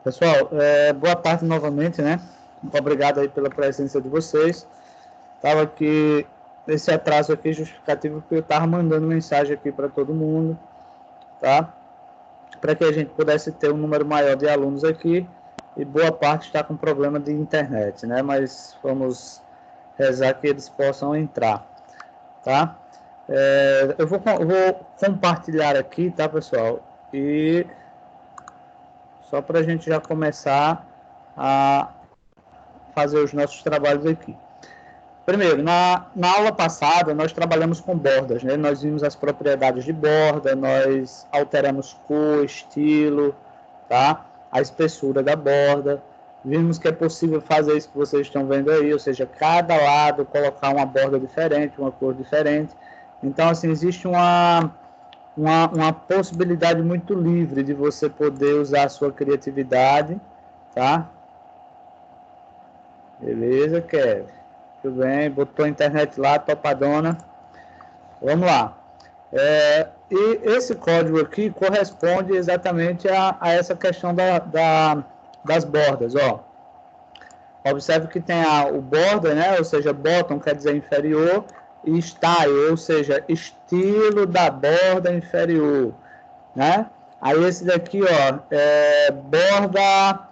Pessoal, boa tarde novamente, né? Muito obrigado aí pela presença de vocês. Estava aqui, esse atraso aqui justificativo porque eu estava mandando mensagem aqui para todo mundo, tá? Para que a gente pudesse ter um número maior de alunos aqui e boa parte está com problema de internet, né? Mas vamos rezar que eles possam entrar, tá? Eu vou compartilhar aqui, tá, pessoal? E só para a gente já começar a fazer os nossos trabalhos aqui. Primeiro, na aula passada, nós trabalhamos com bordas, né? Nós vimos as propriedades de borda, nós alteramos cor, estilo, tá? A espessura da borda. Vimos que é possível fazer isso que vocês estão vendo aí, ou seja, cada lado colocar uma borda diferente, uma cor diferente. Então, assim, existe uma possibilidade muito livre de você poder usar a sua criatividade, tá? Beleza, Kevin? Tudo bem, botou a internet lá, topadona. Vamos lá. E esse código aqui corresponde exatamente a essa questão das bordas, ó. Observe que tem o border, né? Ou seja, bottom quer dizer inferior, e style, ou seja, estilo da borda inferior, né? Aí esse daqui, ó, borda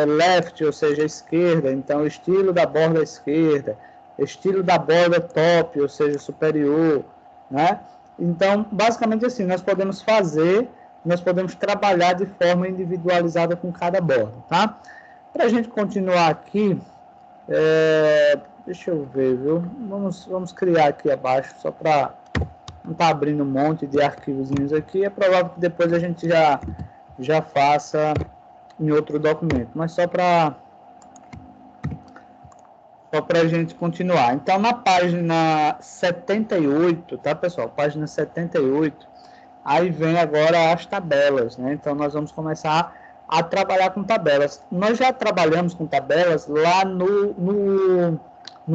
left, ou seja, esquerda, então estilo da borda esquerda, estilo da borda top, ou seja, superior, né? Então, basicamente assim, nós podemos trabalhar de forma individualizada com cada borda, tá? Para a gente continuar aqui, deixa eu ver, viu? Vamos criar aqui abaixo, só para não estar abrindo um monte de arquivozinhos aqui, é provável que depois a gente já faça em outro documento, mas só para a gente continuar. Então, na página 78, tá, pessoal? Página 78, aí vem agora as tabelas, né? Então, nós vamos começar a trabalhar com tabelas. Nós já trabalhamos com tabelas lá no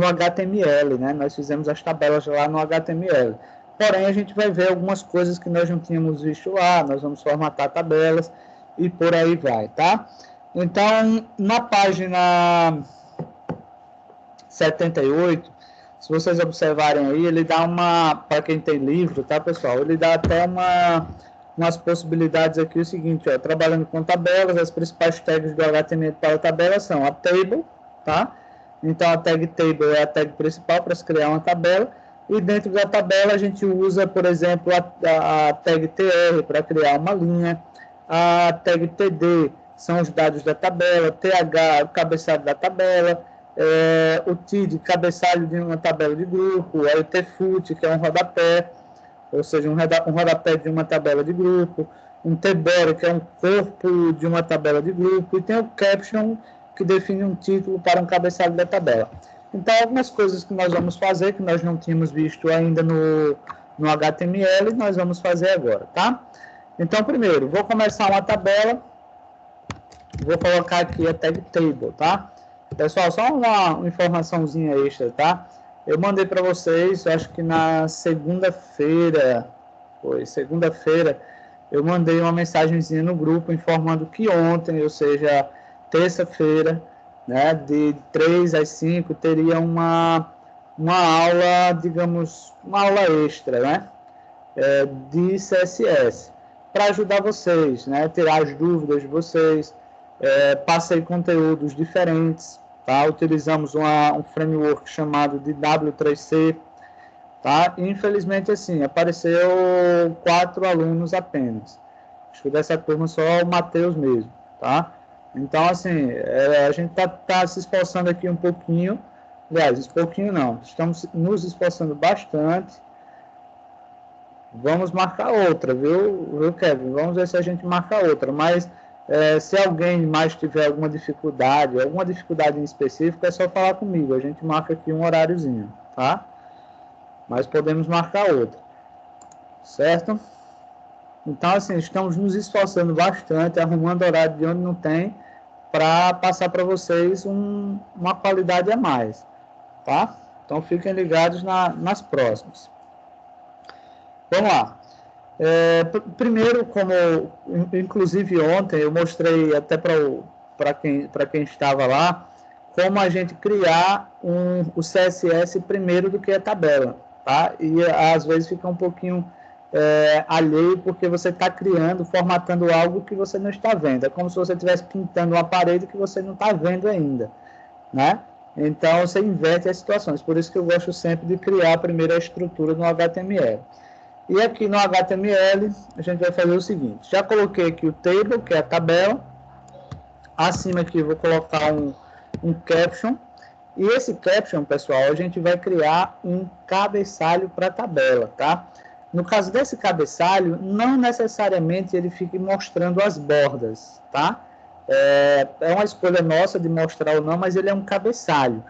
HTML, né? Nós fizemos as tabelas lá no HTML. Porém, a gente vai ver algumas coisas que nós não tínhamos visto lá, nós vamos formatar tabelas e por aí vai, tá? Então, na página 78, se vocês observarem aí, ele dá para quem tem livro, tá, pessoal? Ele dá até umas possibilidades aqui, o seguinte, ó, trabalhando com tabelas, as principais tags do HTML para a tabela são a table, tá? Então, a tag table é a tag principal para se criar uma tabela, e dentro da tabela a gente usa, por exemplo, a tag tr para criar uma linha, a tag td são os dados da tabela, th, o cabeçalho da tabela, o TID, cabeçalho de uma tabela de grupo, aí o tfoot, que é um rodapé, ou seja, um rodapé de uma tabela de grupo, um tbody, que é um corpo de uma tabela de grupo, e tem o caption, que define um título para um cabeçalho da tabela. Então, algumas coisas que nós vamos fazer, que nós não tínhamos visto ainda no HTML, nós vamos fazer agora, tá? Então, primeiro, vou começar uma tabela, vou colocar aqui a tag table, tá? Pessoal, só uma informaçãozinha extra, tá? Eu mandei para vocês, acho que na segunda-feira, eu mandei uma mensagenzinha no grupo informando que ontem, ou seja, terça-feira, né, de 3 às 5, teria uma aula, digamos, uma aula extra, né, de CSS, para ajudar vocês, né, tirar as dúvidas de vocês, passei conteúdos diferentes, tá? Utilizamos um framework chamado de W3C, tá? E, infelizmente, assim, apareceu 4 alunos apenas. Acho que dessa turma só o Matheus mesmo, tá? Então, assim, a gente tá se esforçando aqui um pouquinho, aliás, um pouquinho não, estamos nos esforçando bastante. Vamos marcar outra, viu, Kevin? Vamos ver se a gente marca outra, mas se alguém mais tiver alguma dificuldade em específico, é só falar comigo, a gente marca aqui um horáriozinho, tá? Mas podemos marcar outra, certo? Então, assim, estamos nos esforçando bastante, arrumando horário de onde não tem, para passar para vocês uma qualidade a mais, tá? Então, fiquem ligados nas próximas. Vamos lá. Primeiro, como inclusive ontem eu mostrei até para quem estava lá, como a gente criar o CSS primeiro do que a tabela, tá? E às vezes fica um pouquinho alheio porque você está criando, formatando algo que você não está vendo. É como se você estivesse pintando uma parede que você não está vendo ainda, né? Então você inverte as situações. Por isso que eu gosto sempre de criar primeiro a estrutura no HTML. E aqui no HTML, a gente vai fazer o seguinte. Já coloquei aqui o table, que é a tabela. Acima aqui eu vou colocar um caption. E esse caption, pessoal, a gente vai criar um cabeçalho para a tabela, tá? No caso desse cabeçalho, não necessariamente ele fique mostrando as bordas, tá? É uma escolha nossa de mostrar ou não, mas ele é um cabeçalho.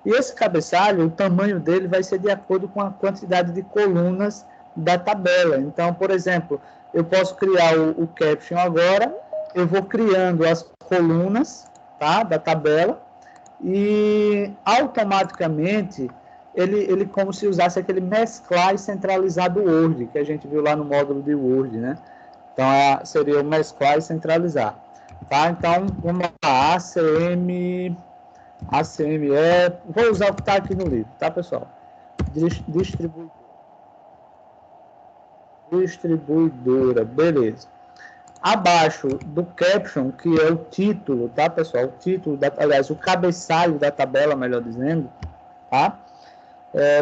E esse cabeçalho, o tamanho dele vai ser de acordo com a quantidade de colunas da tabela. Então, por exemplo, eu posso criar o caption agora, eu vou criando as colunas, tá, da tabela, e automaticamente ele como se usasse aquele mesclar e centralizar do Word, que a gente viu lá no módulo de Word, né? Então, seria o mesclar e centralizar. Tá? Então, vamos lá, ACME, vou usar o que está aqui no livro, tá, pessoal? Distribuidora, beleza. Abaixo do caption, que é o título, tá, pessoal? O título, aliás, o cabeçalho da tabela, melhor dizendo, tá?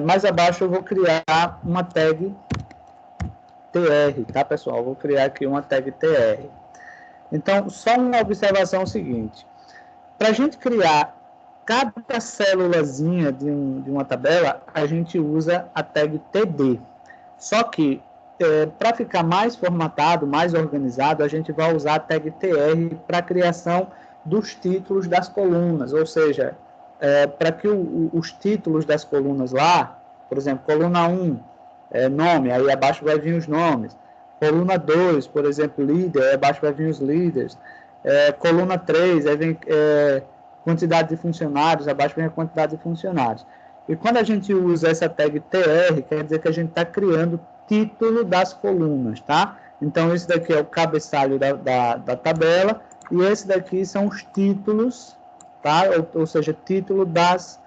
Mais abaixo eu vou criar uma tag TR, tá, pessoal? Eu vou criar aqui uma tag TR. Então, só uma observação seguinte. Para a gente criar cada célulazinha de uma tabela, a gente usa a tag TD. Só que, para ficar mais formatado, mais organizado, a gente vai usar a tag TR para a criação dos títulos das colunas. Ou seja, para que os títulos das colunas lá, por exemplo, coluna 1, nome, aí abaixo vai vir os nomes. Coluna 2, por exemplo, líder, aí abaixo vai vir os líderes. Coluna 3, aí vem quantidade de funcionários, abaixo vem a quantidade de funcionários. E quando a gente usa essa tag TR, quer dizer que a gente está criando título das colunas, tá? Então, esse daqui é o cabeçalho da tabela, e esse daqui são os títulos, tá? Ou seja, título das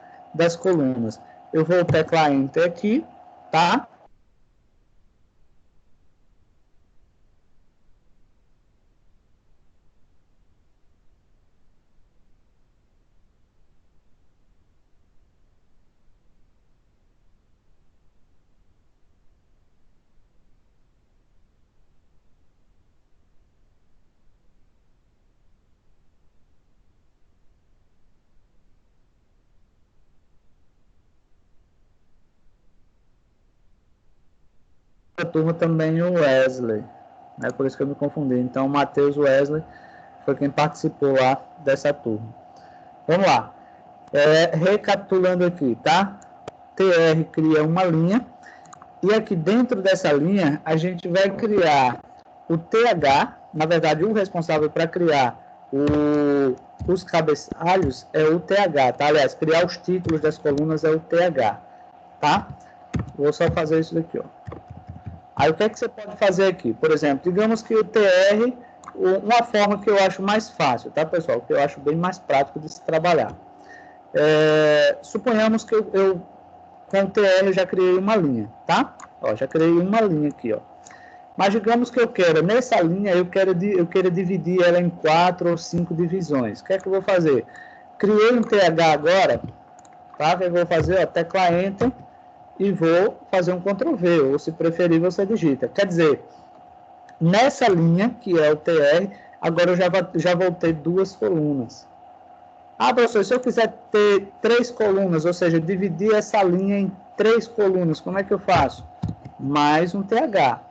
colunas. Eu vou teclar Enter aqui, tá? A turma também o Wesley, né? Por isso que eu me confundi. Então, o Matheus Wesley foi quem participou lá dessa turma. Vamos lá. Recapitulando aqui, tá? TR cria uma linha, e aqui dentro dessa linha a gente vai criar o TH, na verdade o responsável para criar os cabeçalhos é o TH, tá? Aliás, criar os títulos das colunas é o TH, tá? Vou só fazer isso daqui, ó. Aí o que é que você pode fazer aqui? Por exemplo, digamos que o TR, uma forma que eu acho mais fácil, tá, pessoal? Que eu acho bem mais prático de se trabalhar. Suponhamos que eu com o TR eu já criei uma linha, tá? Ó, já criei uma linha aqui, ó. Mas digamos que eu quero, nessa linha, eu quero dividir ela em 4 ou 5 divisões. O que é que eu vou fazer? Criei um TH agora, tá? O que é que eu vou fazer? Ó, tecla Enter e vou fazer um Ctrl V, ou se preferir você digita. Quer dizer, nessa linha, que é o TR, agora eu já vou ter 2 colunas. Ah, professor, se eu quiser ter 3 colunas, ou seja, dividir essa linha em 3 colunas, como é que eu faço? Mais um TH.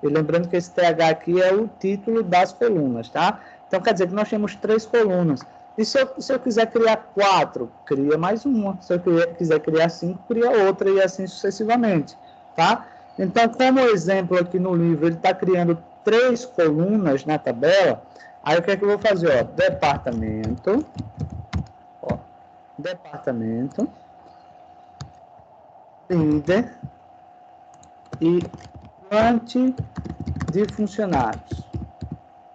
E lembrando que esse TH aqui é o título das colunas, tá? Então, quer dizer que nós temos 3 colunas. E se eu quiser criar 4, cria mais uma. Se eu quiser criar 5, cria outra, e assim sucessivamente, tá? Então, como exemplo aqui no livro, ele está criando 3 colunas na tabela, aí o que é que eu vou fazer? Ó, departamento, líder e quantidade de funcionários.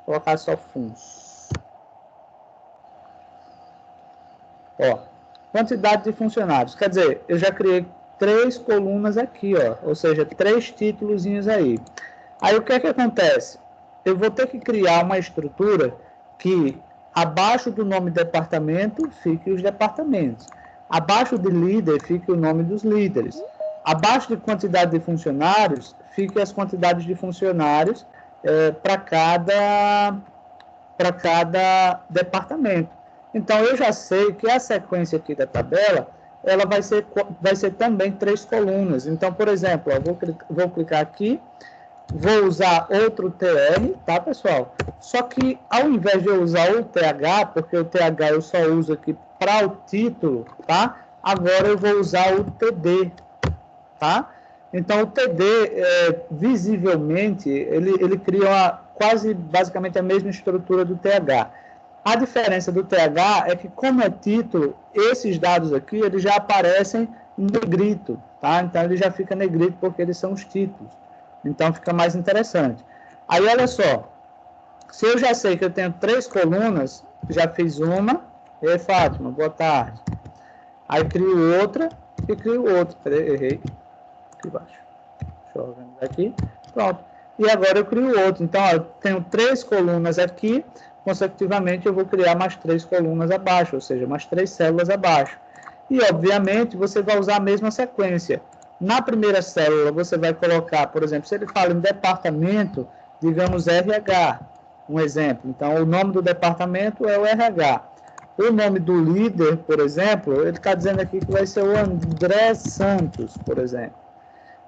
Vou colocar só FUNS. Ó, quantidade de funcionários. Quer dizer, eu já criei 3 colunas aqui, ó, ou seja, 3 títulozinhos aí. Aí o que é que acontece? Eu vou ter que criar uma estrutura que abaixo do nome departamento fique os departamentos. Abaixo de líder fique o nome dos líderes. Abaixo de quantidade de funcionários fique as quantidades de funcionários para cada departamento. Então, eu já sei que a sequência aqui da tabela, ela vai ser também 3 colunas. Então, por exemplo, ó, vou clicar aqui, vou usar outro TR, tá, pessoal? Só que, ao invés de eu usar o TH, porque o TH eu só uso aqui para o título, tá? Agora eu vou usar o TD, tá? Então, o TD, visivelmente, ele cria quase, basicamente, a mesma estrutura do TH. A diferença do TH é que, como é título, esses dados aqui, eles já aparecem em negrito, tá? Então, ele já fica negrito porque eles são os títulos. Então, fica mais interessante. Aí, olha só. Se eu já sei que eu tenho 3 colunas, já fiz uma. Ei, Fátima, boa tarde. Aí, crio outra e crio outra. Peraí, errei. Aqui embaixo. Deixa eu organizar aqui. Pronto. E agora eu crio outro. Então, ó, eu tenho 3 colunas aqui. Consecutivamente, eu vou criar mais 3 colunas abaixo, ou seja, mais 3 células abaixo. E, obviamente, você vai usar a mesma sequência. Na primeira célula, você vai colocar, por exemplo, se ele fala em departamento, digamos RH, um exemplo. Então, o nome do departamento é o RH. O nome do líder, por exemplo, ele está dizendo aqui que vai ser o André Santos, por exemplo.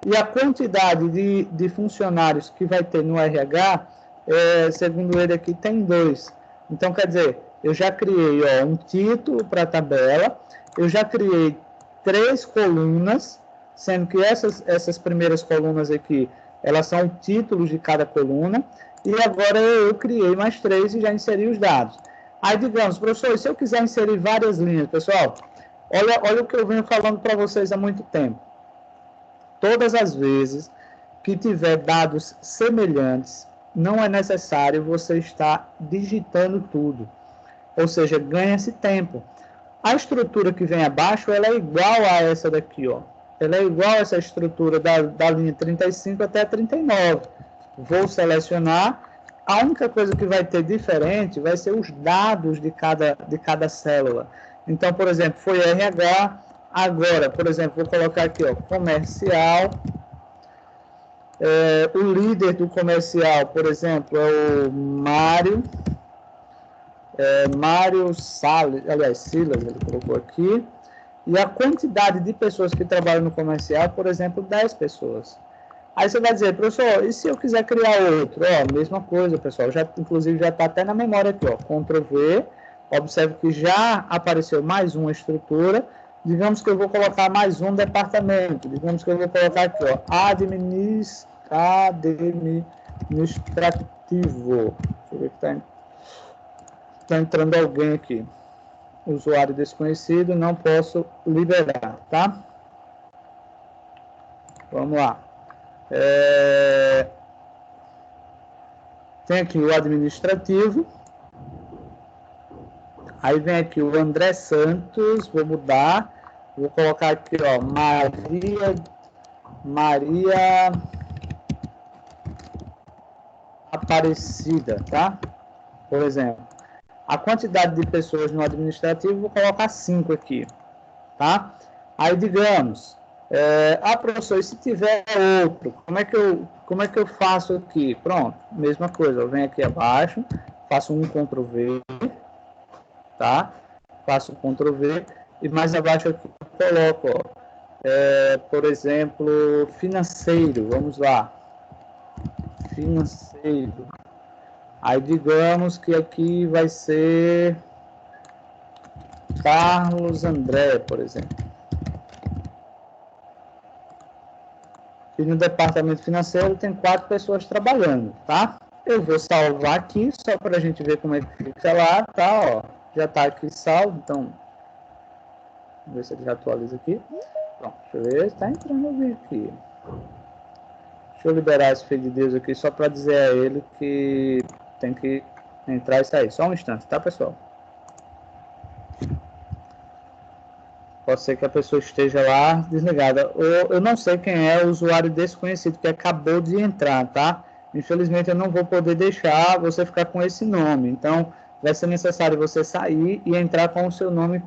E a quantidade de funcionários que vai ter no RH, segundo ele aqui, tem 2. Então, quer dizer, eu já criei um título para a tabela, eu já criei 3 colunas, sendo que essas primeiras colunas aqui, elas são títulos de cada coluna, e agora eu criei mais 3 e já inseri os dados. Aí, digamos, professor, se eu quiser inserir várias linhas, pessoal, olha o que eu venho falando para vocês há muito tempo. Todas as vezes que tiver dados semelhantes, não é necessário você estar digitando tudo. Ou seja, ganha-se tempo. A estrutura que vem abaixo, ela é igual a essa daqui, ó. Ela é igual a essa estrutura da linha 35 até 39. Vou selecionar. A única coisa que vai ter diferente vai ser os dados de cada célula. Então, por exemplo, foi RH. Agora, por exemplo, vou colocar aqui, ó, comercial. O líder do comercial, por exemplo, é o Mário. Mário Salles, aliás, Silas, ele colocou aqui. E a quantidade de pessoas que trabalham no comercial, por exemplo, 10 pessoas. Aí você vai dizer, professor, e se eu quiser criar outro? Ó, mesma coisa, pessoal. Inclusive, já está até na memória aqui, ó. Ctrl V. Observe que já apareceu mais uma estrutura. Digamos que eu vou colocar mais um departamento. Digamos que eu vou colocar aqui, ó, administrativo. Deixa eu ver que está entrando alguém aqui. Usuário desconhecido, não posso liberar, tá? Vamos lá. Tem aqui o administrativo. Aí vem aqui o André Santos, vou mudar. Vou colocar aqui, ó, Maria Aparecida, tá? Por exemplo. A quantidade de pessoas no administrativo, vou colocar 5 aqui, tá? Aí, digamos, professor, e se tiver outro, como é que eu faço aqui? Pronto, mesma coisa, eu venho aqui abaixo, faço um Ctrl V, tá? Faço um Ctrl V, e mais abaixo aqui eu coloco, ó, por exemplo, financeiro, vamos lá, financeiro. Aí, digamos que aqui vai ser Carlos André, por exemplo. E no departamento financeiro tem 4 pessoas trabalhando, tá? Eu vou salvar aqui, só para a gente ver como é que fica lá, tá? Ó, já está aqui salvo, então... Vamos ver se ele já atualiza aqui. Pronto, deixa eu ver, está entrando alguém aqui. Deixa eu liberar esse filho de Deus aqui só para dizer a ele que tem que entrar e sair. Só um instante, tá, pessoal? Pode ser que a pessoa esteja lá desligada. Eu não sei quem é o usuário desconhecido que acabou de entrar, tá? Infelizmente eu não vou poder deixar você ficar com esse nome. Então vai ser necessário você sair e entrar com o seu nome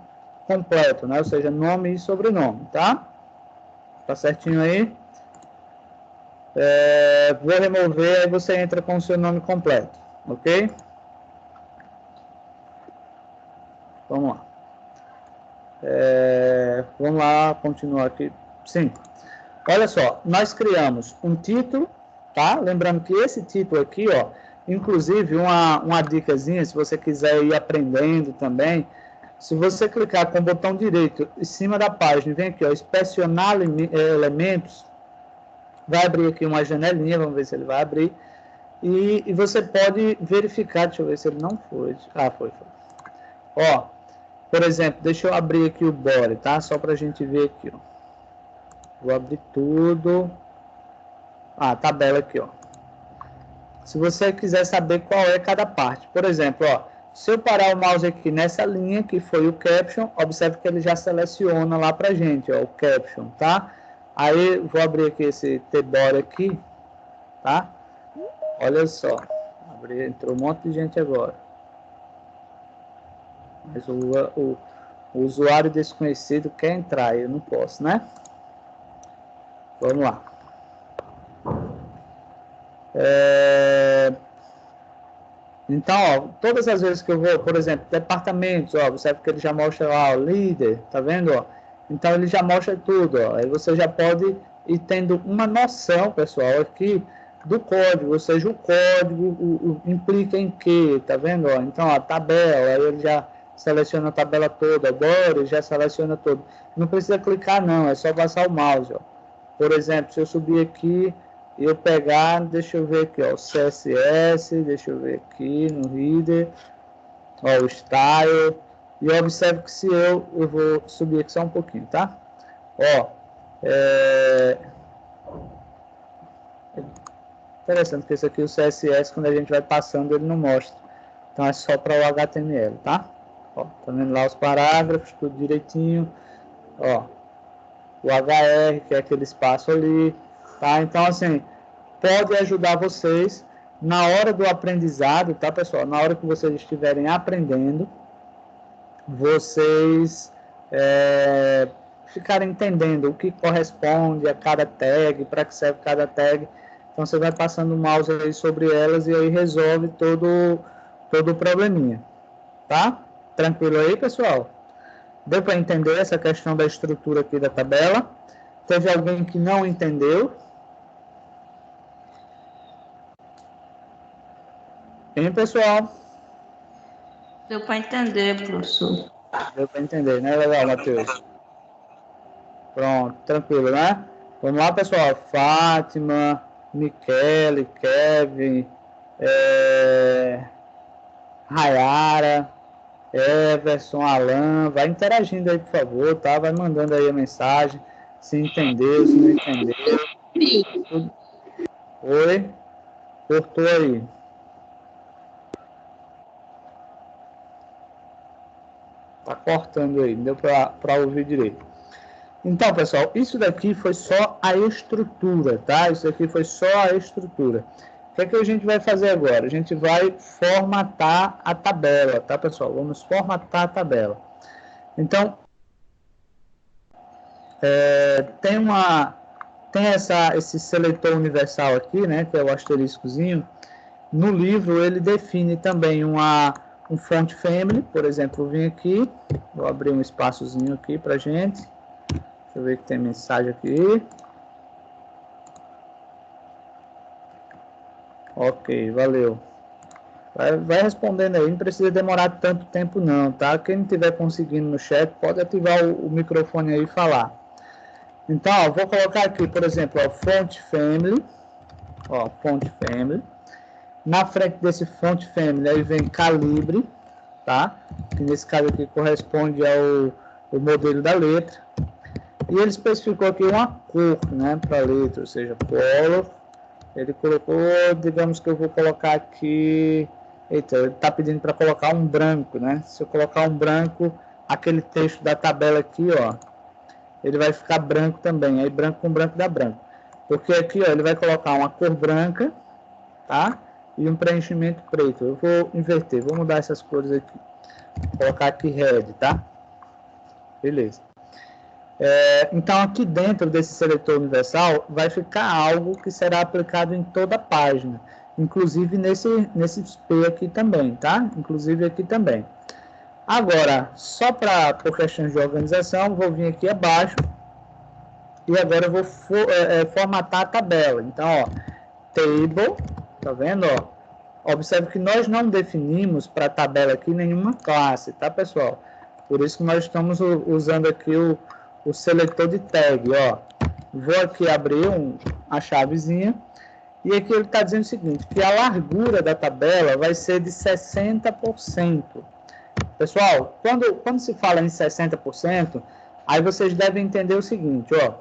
completo, né? Ou seja, nome e sobrenome, tá? Tá certinho aí? Vou remover, aí você entra com o seu nome completo, ok? Vamos lá. Vamos lá, continuar aqui. Sim. Olha só, nós criamos um título, tá? Lembrando que esse título aqui, ó, inclusive uma dicasinha, se você quiser ir aprendendo também, se você clicar com o botão direito em cima da página, vem aqui, ó, inspecionar elementos, vai abrir aqui uma janelinha, vamos ver se ele vai abrir, e você pode verificar, deixa eu ver se ele não foi. Ah, foi. Ó, por exemplo, deixa eu abrir aqui o body, tá? Só pra gente ver aqui, ó. Vou abrir tudo. A tabela aqui, ó. Se você quiser saber qual é cada parte. Por exemplo, ó, se eu parar o mouse aqui nessa linha, que foi o caption, observe que ele já seleciona lá pra gente, ó, o caption, tá? Aí, vou abrir aqui esse T-Body aqui, tá? Olha só. Entrou um monte de gente agora. Mas o usuário desconhecido quer entrar, eu não posso, né? Vamos lá. Então, ó, todas as vezes que eu vou, por exemplo, departamentos, ó, você sabe que ele já mostra lá o líder, tá vendo? Ó? Então, ele já mostra tudo, ó. Aí você já pode ir tendo uma noção, pessoal, aqui do código, ou seja, o código implica em quê, tá vendo? Ó? Então, a tabela, aí ele já seleciona a tabela toda, agora ele já seleciona tudo. Não precisa clicar, não, é só passar o mouse, ó. Por exemplo, se eu subir aqui e eu pegar, deixa eu ver aqui, ó, o CSS, deixa eu ver aqui no Reader, ó, o Style, e observe que se eu vou subir aqui só um pouquinho, tá? Ó, interessante que esse aqui, o CSS, quando a gente vai passando, ele não mostra. Então, é só para o HTML, tá? Ó, tá vendo lá os parágrafos, tudo direitinho, ó, o HR, que é aquele espaço ali, tá? Então, assim, pode ajudar vocês na hora do aprendizado, tá, pessoal? Na hora que vocês estiverem aprendendo, vocês ficarem entendendo o que corresponde a cada tag, para que serve cada tag. Então, você vai passando o mouse aí sobre elas e aí resolve todo o probleminha, tá? Tranquilo aí, pessoal? Deu para entender essa questão da estrutura aqui da tabela? Teve alguém que não entendeu? Hein, pessoal? Deu para entender, professor. Deu para entender, né? Legal, Matheus. Pronto, tranquilo, né? Vamos lá, pessoal. Fátima, Michele, Kevin, Rayara, Everson, Alan. Vai interagindo aí, por favor, tá? Vai mandando aí a mensagem. Se entendeu, se não entendeu. Oi? Cortou aí. Tá cortando aí, não deu para ouvir direito. Então, pessoal, isso daqui foi só a estrutura, tá? Isso aqui foi só a estrutura. O que é que a gente vai fazer agora? A gente vai formatar a tabela, tá, pessoal? Vamos formatar a tabela. Então, tem esse seletor universal aqui, né, que é o asteriscozinho. No livro, ele define também um font family, por exemplo, eu vim aqui, vou abrir um espaçozinho aqui pra gente. Deixa eu ver que tem mensagem aqui. Ok, valeu. Vai respondendo aí, não precisa demorar tanto tempo não, tá? Quem não estiver conseguindo no chat, pode ativar o microfone aí e falar. Então, ó, vou colocar aqui, por exemplo, ó, font family. Ó, font family. Na frente desse font family, aí vem calibre, tá? Que nesse caso aqui corresponde ao modelo da letra. E ele especificou aqui uma cor, né, para a letra, ou seja, color. Ele colocou, digamos que eu vou colocar aqui... Eita, ele está pedindo para colocar um branco, né? Se eu colocar um branco, aquele texto da tabela aqui, ó, ele vai ficar branco também. Aí branco com branco dá branco. Porque aqui, ó, ele vai colocar uma cor branca, tá? E um preenchimento preto. Eu vou inverter, vou mudar essas cores aqui. Vou colocar aqui red, tá? Beleza. Então, aqui dentro desse seletor universal, vai ficar algo que será aplicado em toda a página. Inclusive nesse P aqui também, tá? Inclusive aqui também. Agora, só por questões de organização, vou vir aqui abaixo. E agora eu vou formatar a tabela. Então, ó, table, tá vendo, ó? Observe que nós não definimos para a tabela aqui nenhuma classe, tá, pessoal? Por isso que nós estamos usando aqui o seletor de tag, ó. Vou aqui abrir a chavezinha. E aqui ele está dizendo o seguinte, que a largura da tabela vai ser de 60%. Pessoal, quando se fala em 60%, aí vocês devem entender o seguinte, ó.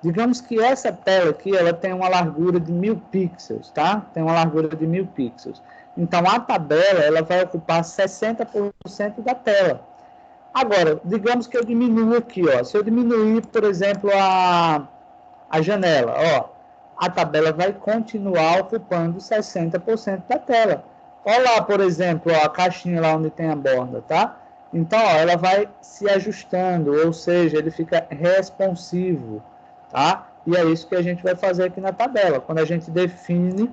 Digamos que essa tela aqui, ela tem uma largura de 1000 pixels, tá? Tem uma largura de 1000 pixels. Então, a tabela, ela vai ocupar 60% da tela. Agora, digamos que eu diminuo aqui, ó. Se eu diminuir, por exemplo, a janela, ó, a tabela vai continuar ocupando 60% da tela. Olha lá, por exemplo, ó, a caixinha lá onde tem a borda, tá? Então, ó, ela vai se ajustando, ou seja, ele fica responsivo, tá? E é isso que a gente vai fazer aqui na tabela, quando a gente define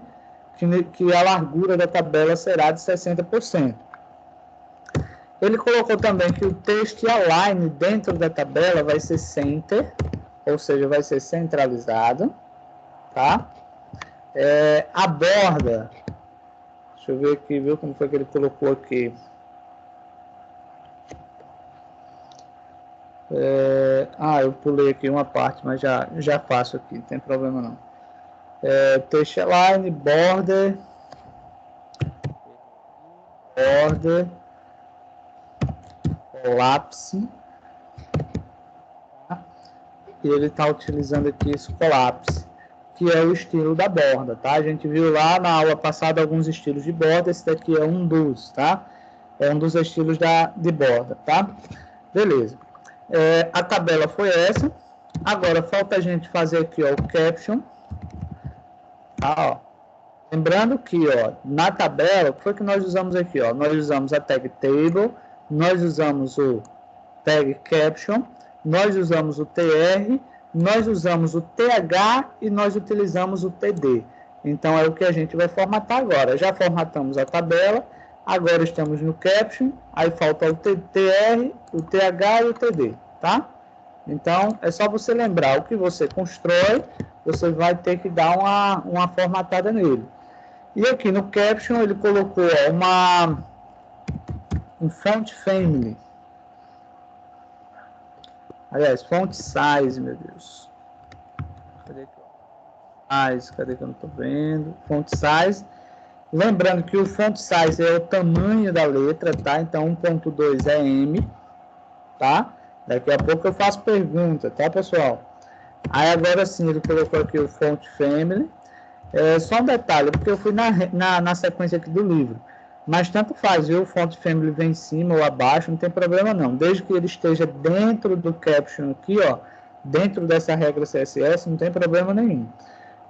que a largura da tabela será de 60%. Ele colocou também que o texto align dentro da tabela vai ser center, ou seja, vai ser centralizado, tá? A borda, deixa eu ver aqui, viu como foi que ele colocou aqui. Eu pulei aqui uma parte, mas já faço aqui, não tem problema não. Text align, border, collapse, tá? E ele está utilizando aqui esse collapse, que é o estilo da borda, tá? A gente viu lá na aula passada alguns estilos de borda, esse daqui é um dos, tá? É um dos estilos de borda, tá? Beleza. A tabela foi essa. Agora, falta a gente fazer aqui, ó, o caption. Tá, ó. Lembrando que, ó, na tabela, o que foi que nós usamos aqui, ó? Nós usamos a tag table, nós usamos o tag caption, nós usamos o tr, nós usamos o th e nós utilizamos o td. Então, é o que a gente vai formatar agora. Já formatamos a tabela, agora estamos no caption, aí falta o tr, o th e o td, tá? Então, é só você lembrar o que você constrói, você vai ter que dar uma formatada nele. E aqui no caption ele colocou um font family. Aliás, font size, meu Deus. Cadê que eu não estou vendo? Font size. Lembrando que o font size é o tamanho da letra, tá? Então 1.2 é M, tá? Daqui a pouco eu faço pergunta, tá, pessoal? Aí agora sim ele colocou aqui o font family. Só um detalhe, porque eu fui na sequência aqui do livro. Mas tanto faz, viu? O font family vem em cima ou abaixo, não tem problema não. Desde que ele esteja dentro do caption aqui, ó, dentro dessa regra CSS, não tem problema nenhum.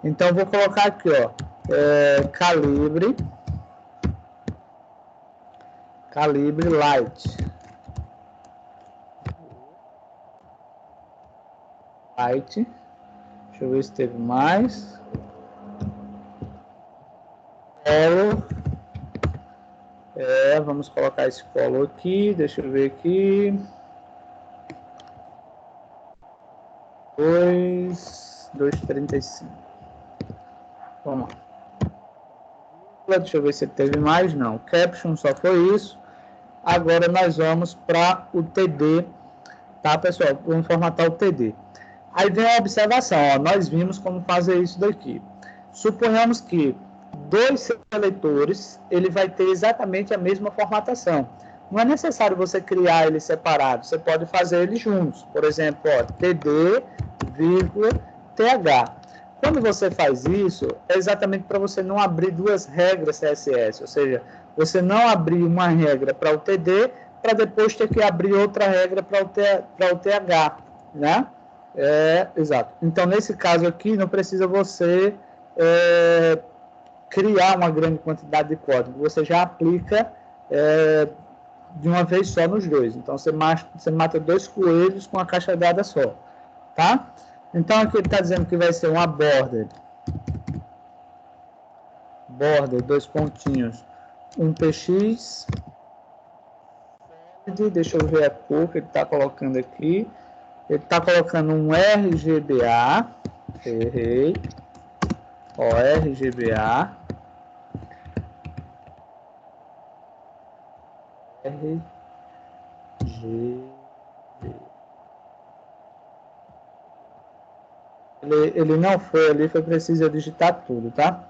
Então, vou colocar aqui, ó, calibre light. Deixa eu ver se teve mais. Color. Vamos colocar esse color aqui. Deixa eu ver aqui. 2,35. Vamos lá. Deixa eu ver se teve mais. Não. Caption só foi isso. Agora nós vamos para o TD. Tá, pessoal? Vamos formatar o TD. Aí vem a observação. Ó, nós vimos como fazer isso daqui. Suponhamos que dois seletores, ele vai ter exatamente a mesma formatação. Não é necessário você criar eles separados, você pode fazer eles juntos. Por exemplo, ó, TD, vírgula, TH. Quando você faz isso, é exatamente para você não abrir duas regras CSS, ou seja, você não abrir uma regra para o TD, para depois ter que abrir outra regra para o TH, né? Exato. Então, nesse caso aqui, não precisa você criar uma grande quantidade de código, você já aplica de uma vez só nos dois. Então, você mata dois coelhos com uma cajadada só, tá? Então, aqui ele está dizendo que vai ser uma border, dois pontinhos, um px, deixa eu ver a cor que ele está colocando aqui, ele está colocando um RGBA, errei, ó, RGBA, ele não foi ali, foi preciso eu digitar tudo, tá?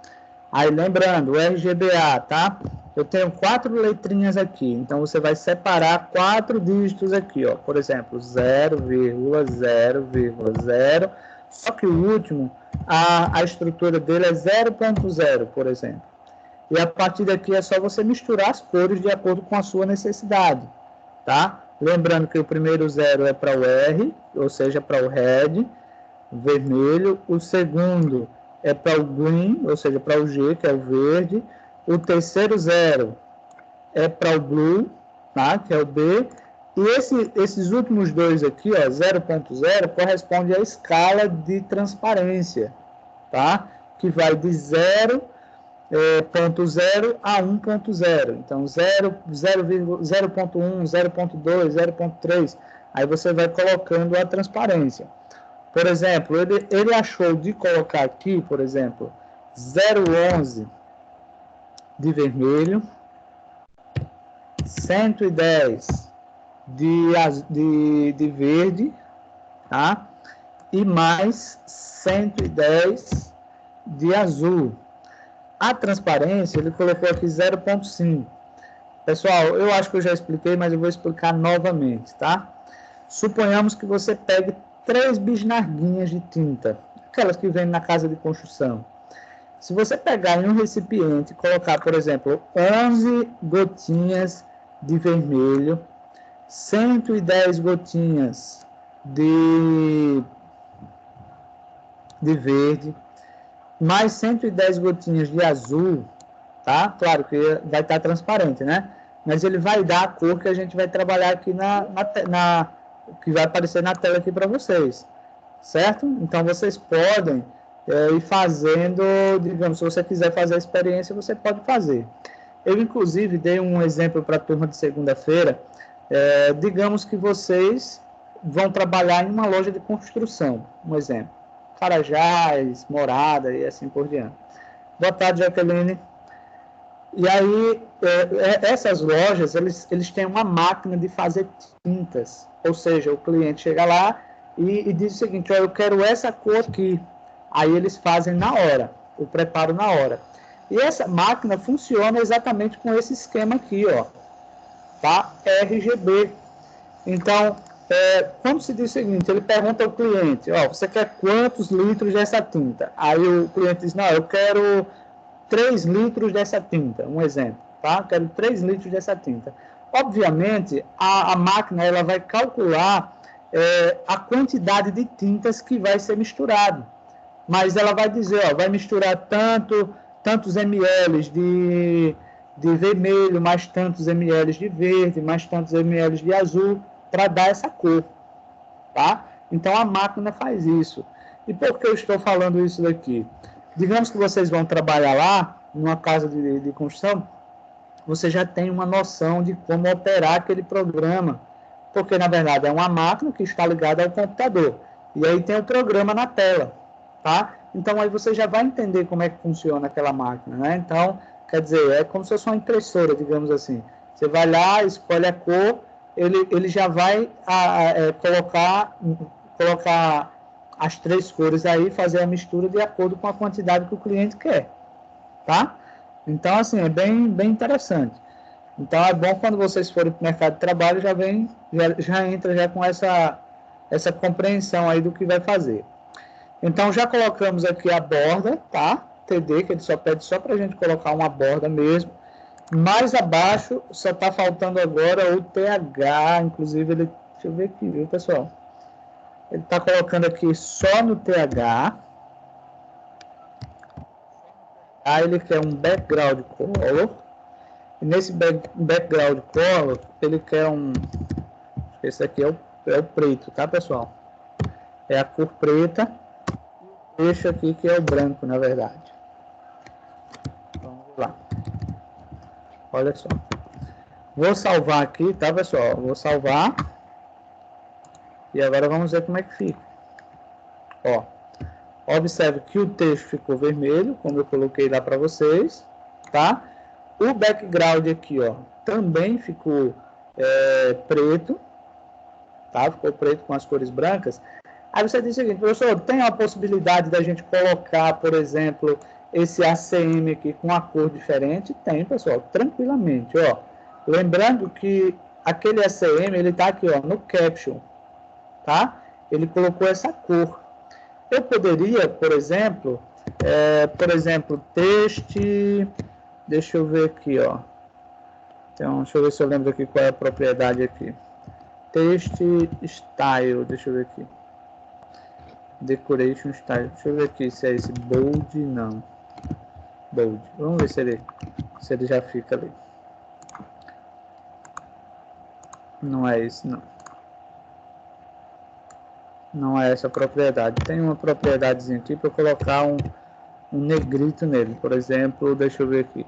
Aí, lembrando, o RGBA, tá? Eu tenho 4 letrinhas aqui, então você vai separar 4 dígitos aqui, ó. Por exemplo, 0,0,0, só que o último, a estrutura dele é 0.0, por exemplo. E a partir daqui é só você misturar as cores de acordo com a sua necessidade, tá? Lembrando que o primeiro 0 é para o R, ou seja, para o red, vermelho. O segundo é para o green, ou seja, para o G, que é o verde. O terceiro 0 é para o blue, tá? Que é o B. E esses últimos dois aqui, ó, 0.0, corresponde à escala de transparência, tá? Que vai de 0.0 a 1.0. Então, 0.1, 0.2, 0.3. Aí você vai colocando a transparência. Por exemplo, ele achou de colocar aqui, por exemplo, 0,11 de vermelho, 110 de verde, tá? E mais 110 de azul. A transparência, ele colocou aqui 0,5. Pessoal, eu acho que eu já expliquei, mas eu vou explicar novamente, tá? Suponhamos que você pegue 3 bisnaguinhas de tinta, aquelas que vêm na casa de construção. Se você pegar em um recipiente e colocar, por exemplo, 11 gotinhas de vermelho, 110 gotinhas de verde, mais 110 gotinhas de azul, tá? Claro que vai estar transparente, né? Mas ele vai dar a cor que a gente vai trabalhar aqui que vai aparecer na tela aqui para vocês, certo? Então, vocês podem ir fazendo, digamos, se você quiser fazer a experiência, você pode fazer. Eu, inclusive, dei um exemplo para a turma de segunda-feira. Digamos que vocês vão trabalhar em uma loja de construção, um exemplo. Carajás, Morada e assim por diante. Boa tarde, Jaqueline. E aí, essas lojas, eles têm uma máquina de fazer tintas. Ou seja, o cliente chega lá e diz o seguinte, ó, eu quero essa cor aqui. Aí eles fazem na hora, o preparo na hora. E essa máquina funciona exatamente com esse esquema aqui, ó, tá? RGB. Então, como se diz o seguinte, ele pergunta ao cliente, ó, você quer quantos litros dessa tinta? Aí o cliente diz, não, eu quero 3 litros dessa tinta, um exemplo, tá? Quero 3 litros dessa tinta. Obviamente, a máquina ela vai calcular a quantidade de tintas que vai ser misturado. Mas ela vai dizer, ó, vai misturar tantos ml de vermelho, mais tantos ml de verde, mais tantos ml de azul, para dar essa cor, tá? Então, a máquina faz isso. E por que eu estou falando isso daqui? Digamos que vocês vão trabalhar lá, numa casa de construção, você já tem uma noção de como operar aquele programa, porque, na verdade, é uma máquina que está ligada ao computador, e aí tem o programa na tela, tá? Então, aí você já vai entender como é que funciona aquela máquina, né? Então, quer dizer, é como se fosse uma impressora, digamos assim. Você vai lá, escolhe a cor, ele já vai colocar as 3 cores aí, fazer a mistura de acordo com a quantidade que o cliente quer, tá? Então, assim, é bem interessante. Então, é bom quando vocês forem para o mercado de trabalho, já entra já com essa compreensão aí do que vai fazer. Então, já colocamos aqui a borda, tá? TD, que ele só pede só para a gente colocar uma borda mesmo. Mais abaixo, só está faltando agora o TH, inclusive ele... Deixa eu ver aqui, viu, pessoal? Ele está colocando aqui só no TH. Aí ele quer um background color. E nesse background color, ele quer um... Esse aqui é o preto, tá, pessoal? É a cor preta. Este aqui que é o branco, na verdade. Vamos lá. Olha só. Vou salvar aqui, tá, pessoal? Vou salvar. E agora vamos ver como é que fica. Ó. Observe que o texto ficou vermelho, como eu coloquei lá para vocês, tá? O background aqui, ó, também ficou preto, tá? Ficou preto com as cores brancas. Aí você diz o seguinte, professor, tem a possibilidade da gente colocar, por exemplo, esse ACM aqui com a cor diferente? Tem, pessoal, tranquilamente, ó. Lembrando que aquele ACM, ele tá aqui, ó, no caption, tá? Ele colocou essa cor. Eu poderia, por exemplo, teste, deixa eu ver aqui, ó. Então, deixa eu ver se eu lembro aqui qual é a propriedade aqui. Text style, deixa eu ver aqui. Decoration style, deixa eu ver aqui se é esse bold, não. Bold, vamos ver se ele já fica ali. Não é esse, não. Não é essa propriedade. Tem uma propriedadezinha aqui para colocar um negrito nele, por exemplo, deixa eu ver aqui.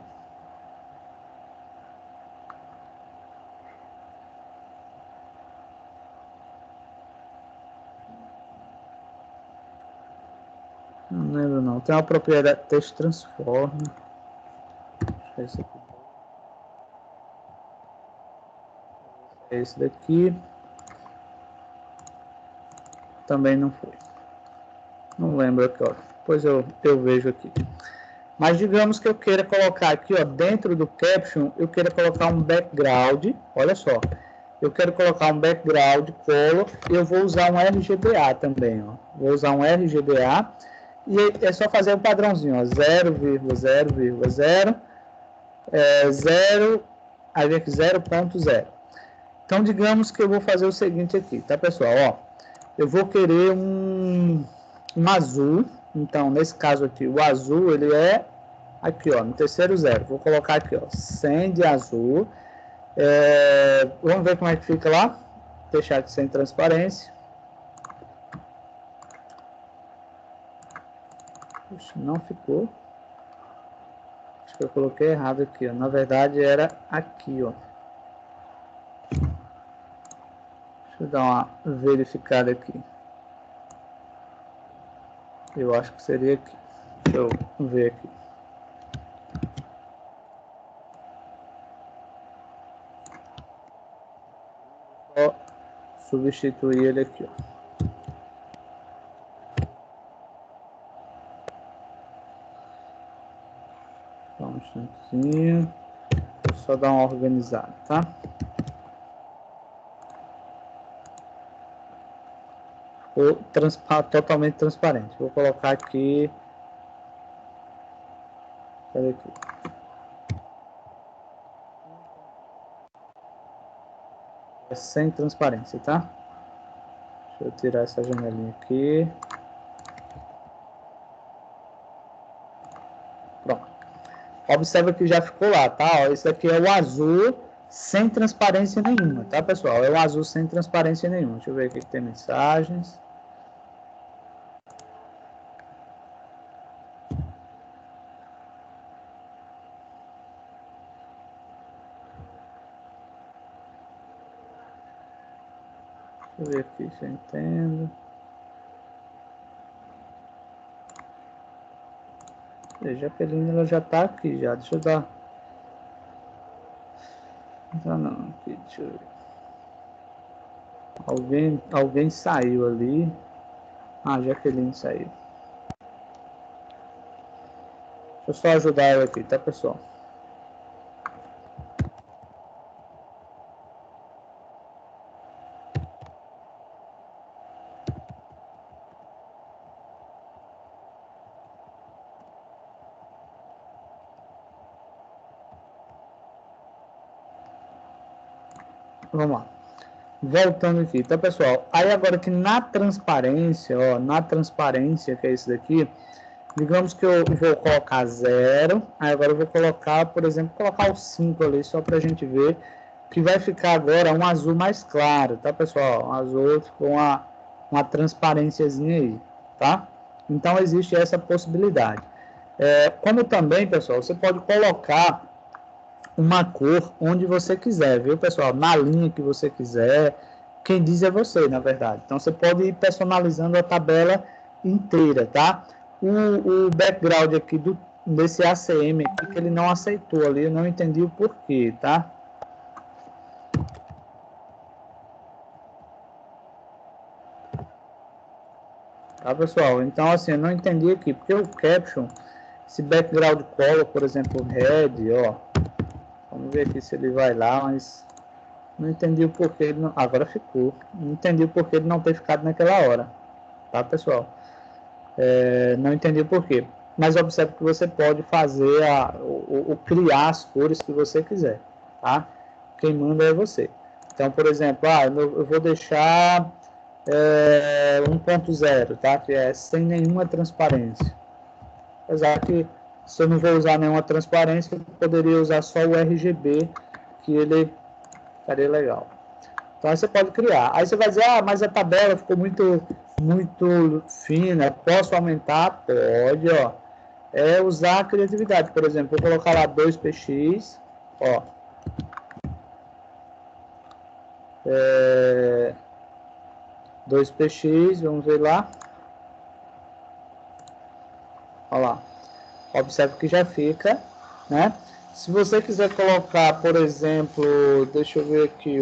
Não lembro não. Tem uma propriedade texto transform. Esse aqui. Esse daqui. Também não foi. Não lembro aqui, ó. Depois eu vejo aqui. Mas digamos que eu queira colocar aqui, ó, dentro do caption, eu queira colocar um background. Olha só. Eu quero colocar um background color. Eu vou usar um RGBA também, ó. Vou usar um RGBA. E é só fazer o padrãozinho, ó. 0,0,0. 0, aí vem aqui 0.0. Então, digamos que eu vou fazer o seguinte aqui, tá, pessoal? Ó, eu vou querer um azul. Então, nesse caso aqui, o azul, ele é aqui, ó, no terceiro zero. Vou colocar aqui, ó, 100 de azul. Vamos ver como é que fica lá. Deixar aqui sem transparência. Puxa, não ficou. Acho que eu coloquei errado aqui, ó. Na verdade, era aqui, ó. Deixa eu dar uma verificada aqui. Eu acho que seria aqui. Deixa eu ver aqui. Só substituir ele aqui, ó. Só um instantezinho. Só dar uma organizada, tá? Ou totalmente transparente. Vou colocar aqui. Cadê aqui? É sem transparência, tá? Deixa eu tirar essa janelinha aqui. Pronto. Observa que já ficou lá, tá? Ó, esse aqui é o azul sem transparência nenhuma, tá, pessoal? É o azul sem transparência nenhuma. Deixa eu ver aqui que tem mensagens. Deixa eu ver aqui se eu entendo. A Jaqueline, ela já tá aqui já. Deixa eu dar. Não, aqui, deixa eu ver. Alguém saiu ali. Ah, Jaqueline saiu. Deixa eu só ajudar ela aqui, tá, pessoal? Vamos lá. Voltando aqui, tá, pessoal? Aí agora que na transparência, ó, na transparência, que é isso daqui, digamos que eu vou colocar 0, aí agora eu vou colocar, por exemplo, colocar o 5 ali, só pra gente ver, que vai ficar agora um azul mais claro, tá, pessoal? Um azul com uma transparênciazinha aí, tá? Então, existe essa possibilidade. Como também, pessoal, você pode colocar uma cor onde você quiser, viu, pessoal? Na linha que você quiser. Quem diz é você, na verdade. Então, você pode ir personalizando a tabela inteira, tá? O background aqui desse ACM aqui, que ele não aceitou ali, eu não entendi o porquê, tá? Tá, pessoal? Então, assim, eu não entendi aqui, porque o caption, esse background color, por exemplo, red, ó, vamos ver aqui se ele vai lá, mas não entendi o porquê ele não, agora ficou, não entendi o porquê ele não ter ficado naquela hora, tá, pessoal? Não entendi o porquê, mas observe que você pode fazer criar as cores que você quiser, tá? Quem manda é você. Então, por exemplo, eu vou deixar 1.0, tá? Que é sem nenhuma transparência. Apesar que se eu não vou usar nenhuma transparência, eu poderia usar só o RGB, que ele ficaria legal. Então aí você pode criar. Aí você vai dizer, mas a tabela ficou muito fina, posso aumentar? Pode, ó. Usar a criatividade. Por exemplo, vou colocar lá 2px, ó. 2px, vamos ver lá. Olha lá. Observe que já fica, né? Se você quiser colocar, por exemplo, deixa eu ver aqui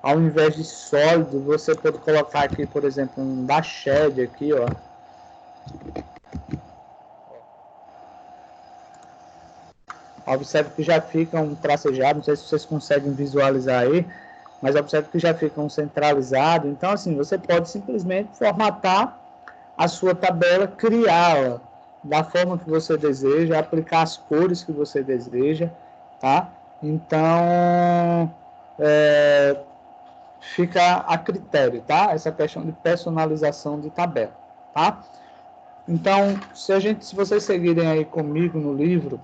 ao invés de sólido, você pode colocar aqui, por exemplo, um da shed aqui, ó. Observe que já fica um tracejado, não sei se vocês conseguem visualizar aí, mas observe que já fica um centralizado. Então, assim, você pode simplesmente formatar a sua tabela, criá-la da forma que você deseja, aplicar as cores que você deseja, tá? Então, fica a critério, tá? Essa questão de personalização de tabela, tá? Então, se vocês seguirem aí comigo no livro,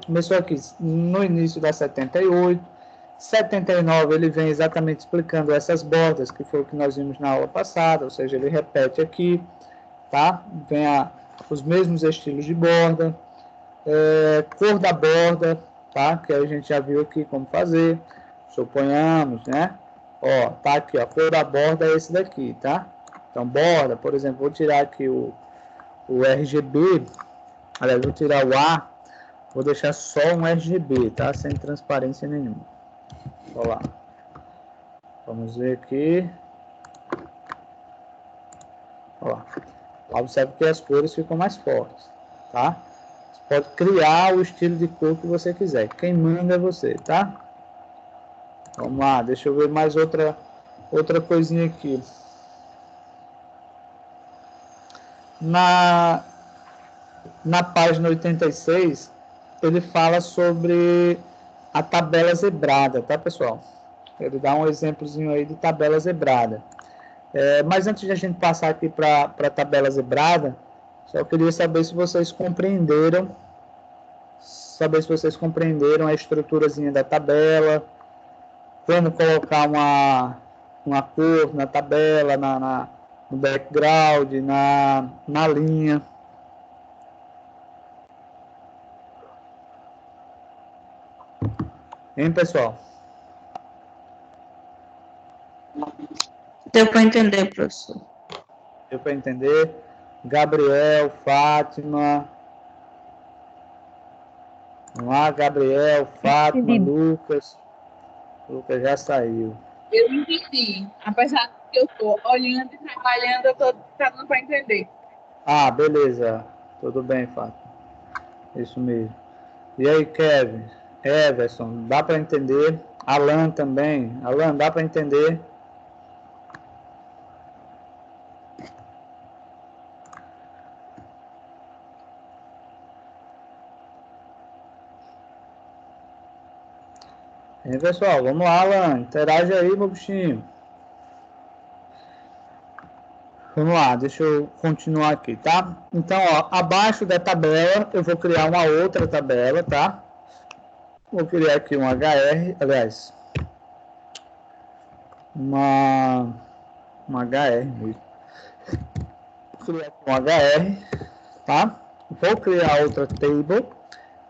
começou aqui no início da 78, 79 ele vem exatamente explicando essas bordas, que foi o que nós vimos na aula passada, ou seja, ele repete aqui, tá? Vem os mesmos estilos de borda, cor da borda, tá? Que a gente já viu aqui como fazer, suponhamos, né? Ó, tá aqui, ó, a cor da borda é esse daqui, tá? Então, borda, por exemplo, vou tirar aqui o RGB, aliás, vou tirar o A, vou deixar só um RGB, tá? Sem transparência nenhuma. Olha lá. Vamos ver aqui. Olha lá. Observe que as cores ficam mais fortes, tá? Você pode criar o estilo de cor que você quiser. Quem manda é você, tá? Vamos lá, deixa eu ver mais outra coisinha aqui. Na página 86, ele fala sobre a tabela zebrada, tá, pessoal? Ele dá um exemplozinho aí de tabela zebrada. Mas antes de a gente passar aqui para a tabela zebrada, só queria saber se vocês compreenderam a estruturazinha da tabela, como colocar uma cor na tabela, no background, na linha. Hein, pessoal? Deu para entender, professor. Deu para entender? Gabriel, Fátima. Vamos lá, Gabriel, Fátima, Lucas. Lucas já saiu. Eu entendi. Apesar de que eu estou olhando e trabalhando, eu estou dando para entender. Ah, beleza. Tudo bem, Fátima. Isso mesmo. E aí, Kevin? Everson, dá para entender? Alan também. Alan, dá para entender? E aí, pessoal, vamos lá, Alan, interage aí, meu bichinho. Vamos lá, deixa eu continuar aqui, tá? Então, ó, abaixo da tabela, eu vou criar uma outra tabela, tá? Vou criar aqui um HR, aliás, um HR mesmo. Vou criar aqui um HR, tá? Vou criar outra table,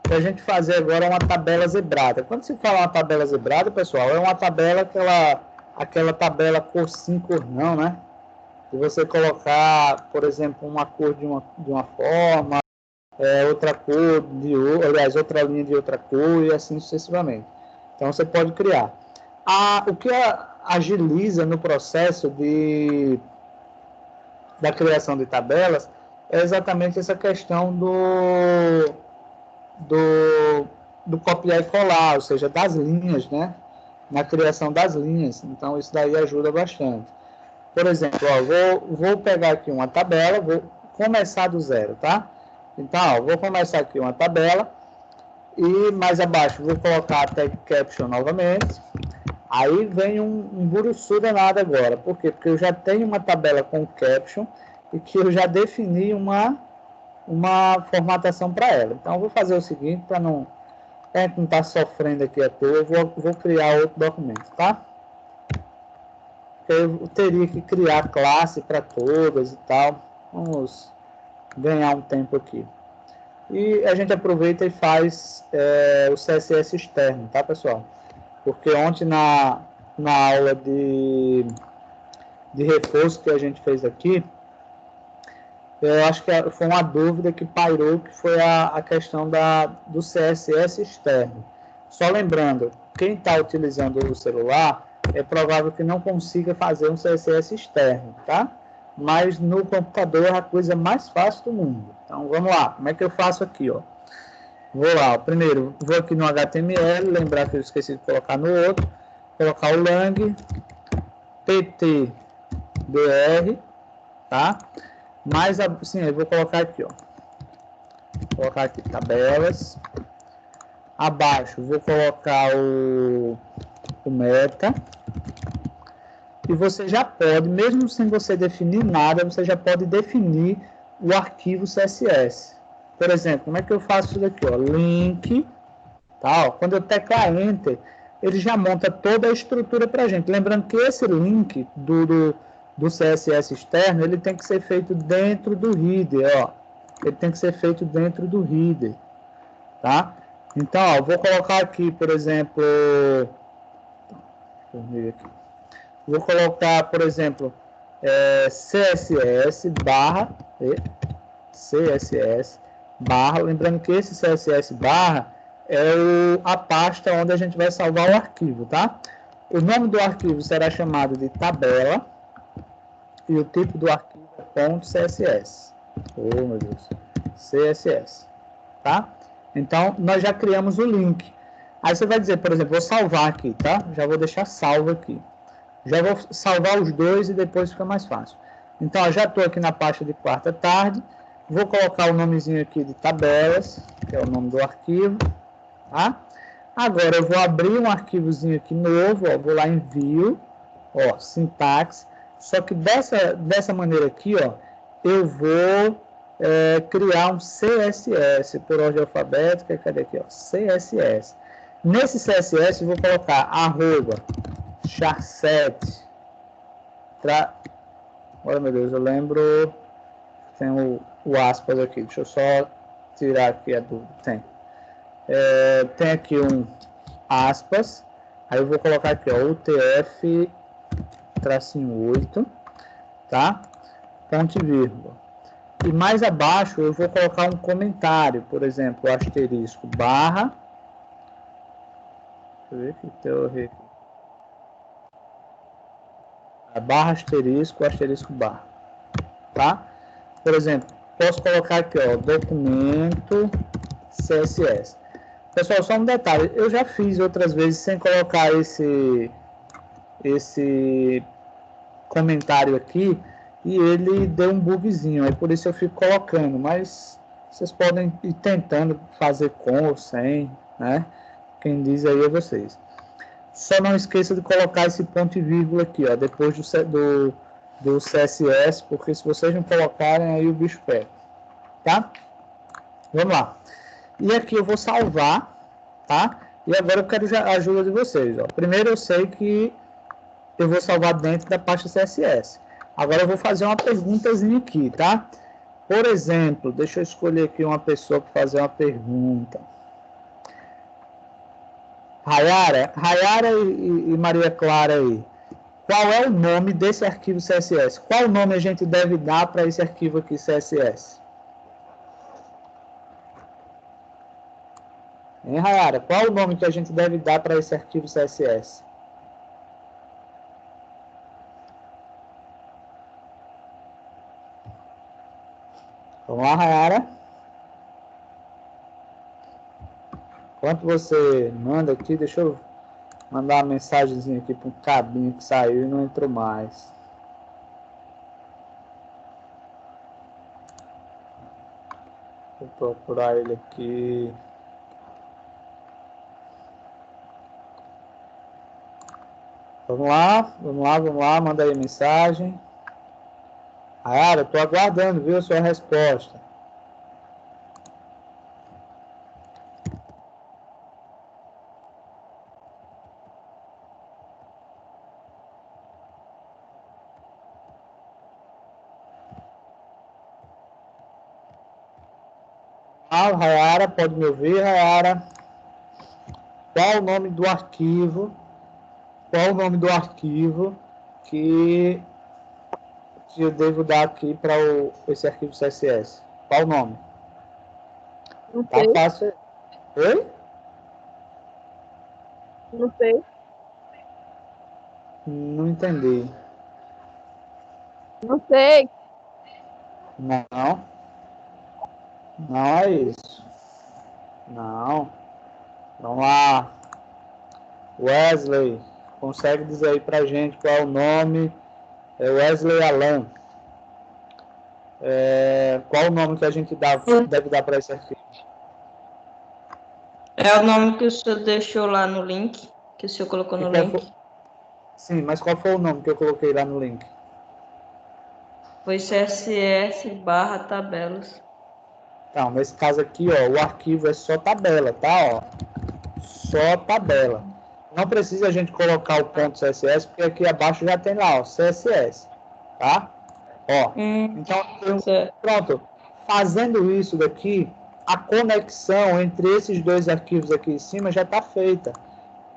para a gente fazer agora uma tabela zebrada. Quando se fala uma tabela zebrada, pessoal, é uma tabela, aquela tabela cor sim, cor não, né? Se você colocar, por exemplo, uma cor de uma forma, outra cor de outra, aliás, outra linha de outra cor e assim sucessivamente. Então você pode criar. O que agiliza no processo da criação de tabelas é exatamente essa questão do copiar e colar, ou seja, das linhas, né? Na criação das linhas. Então isso daí ajuda bastante. Por exemplo, ó, vou pegar aqui uma tabela, vou começar do zero, tá? Então, ó, vou começar aqui uma tabela e mais abaixo vou colocar a tag caption novamente. Aí vem um buruçu danado agora. Por quê? Porque eu já tenho uma tabela com caption e que eu já defini uma formatação para ela. Então, eu vou fazer o seguinte, para não estar sofrendo aqui à toa, eu vou criar outro documento, tá? Eu teria que criar classe para todas e tal. Vamos ganhar um tempo aqui. E a gente aproveita e faz o CSS externo, tá, pessoal? Porque ontem na aula de reforço que a gente fez aqui, eu acho que foi uma dúvida que pairou, que foi a questão do CSS externo. Só lembrando, quem está utilizando o celular, é provável que não consiga fazer um CSS externo, tá? Mas no computador é a coisa mais fácil do mundo. Então, vamos lá. Como é que eu faço aqui, ó? Vou lá, ó. Primeiro, vou aqui no HTML, lembrar que eu esqueci de colocar no outro. Colocar o lang, ptbr, tá? Mas, assim, eu vou colocar aqui, ó. Vou colocar aqui tabelas. Abaixo, vou colocar o meta. E você já pode, mesmo sem você definir nada, você já pode definir o arquivo CSS. Por exemplo, como é que eu faço isso daqui? Ó? Link, tá? Ó, quando eu teclar Enter, ele já monta toda a estrutura para a gente. Lembrando que esse link do CSS externo, ele tem que ser feito dentro do header, ó. Ele tem que ser feito dentro do header, tá? Então, ó, vou colocar aqui, por exemplo, vou colocar, por exemplo, CSS barra, lembrando que esse CSS barra é a pasta onde a gente vai salvar o arquivo, tá? O nome do arquivo será chamado de tabela e o tipo do arquivo é .css. Oh, meu Deus. CSS, tá? Então, nós já criamos o link. Aí você vai dizer, por exemplo, vou salvar aqui, tá? Já vou deixar salvo aqui. Já vou salvar os dois e depois fica mais fácil. Então, já estou aqui na pasta de quarta tarde. Vou colocar o nomezinho aqui de tabelas, que é o nome do arquivo. Tá? Agora, eu vou abrir um arquivozinho aqui novo. Ó, vou lá em View, ó, sintaxe. Só que dessa maneira aqui, ó, eu vou criar um CSS por ordem alfabética. Cadê aqui? Ó, CSS. Nesse CSS, eu vou colocar @char7. Olha, meu Deus, eu lembro. Tem o aspas aqui. Deixa eu só tirar aqui a dúvida. Tem aqui um aspas. Aí eu vou colocar aqui, ó, UTF-8, tá? Ponto e vírgula. E mais abaixo eu vou colocar um comentário, por exemplo, asterisco barra. Deixa eu ver aqui, teoria aqui. Barra asterisco, asterisco barra, tá? Por exemplo, posso colocar aqui, ó, documento CSS. Pessoal, só um detalhe, eu já fiz outras vezes sem colocar esse comentário aqui e ele deu um bugzinho, aí por isso eu fico colocando, mas vocês podem ir tentando fazer com ou sem, né? Quem diz aí é vocês. Só não esqueça de colocar esse ponto e vírgula aqui, ó, depois do CSS, porque se vocês não colocarem, aí o bicho pega, tá? Vamos lá. E aqui eu vou salvar, tá? E agora eu quero a ajuda de vocês, ó. Primeiro eu sei que eu vou salvar dentro da pasta CSS. Agora eu vou fazer uma perguntazinha aqui, tá? Por exemplo, deixa eu escolher aqui uma pessoa para fazer uma pergunta. Rayara e Maria Clara aí. Qual é o nome desse arquivo CSS? Qual nome a gente deve dar para esse arquivo aqui CSS? Hein, Rayara? Qual o nome que a gente deve dar para esse arquivo CSS? Vamos lá, Rayara. Enquanto você manda aqui, deixa eu mandar uma mensagenzinha aqui para um cabinho que saiu e não entrou mais. Vou procurar ele aqui. Vamos lá, manda aí a mensagem. Rayara, estou aguardando, viu, a sua resposta. Rayara, pode me ouvir, Rayara? Qual o nome do arquivo? Qual o nome do arquivo que eu devo dar aqui para esse arquivo CSS? Qual o nome? Não Tá sei, fácil. Oi? não sei, Não entendi. não sei. Não, não é isso. Não. Vamos lá. Wesley, consegue dizer aí pra gente qual é o nome? É Wesley Alan. Qual o nome que a gente deve dar para esse arquivo? É o nome que o senhor deixou lá no link, que o senhor colocou no link. Sim, mas qual foi o nome que eu coloquei lá no link? Foi CSS/tabelas. Então, nesse caso aqui, ó, o arquivo é só tabela, tá? Ó, só tabela. Não precisa a gente colocar o ponto CSS, porque aqui abaixo já tem lá, ó, CSS, tá? Ó, então, pronto. Fazendo isso daqui, a conexão entre esses dois arquivos aqui em cima já está feita.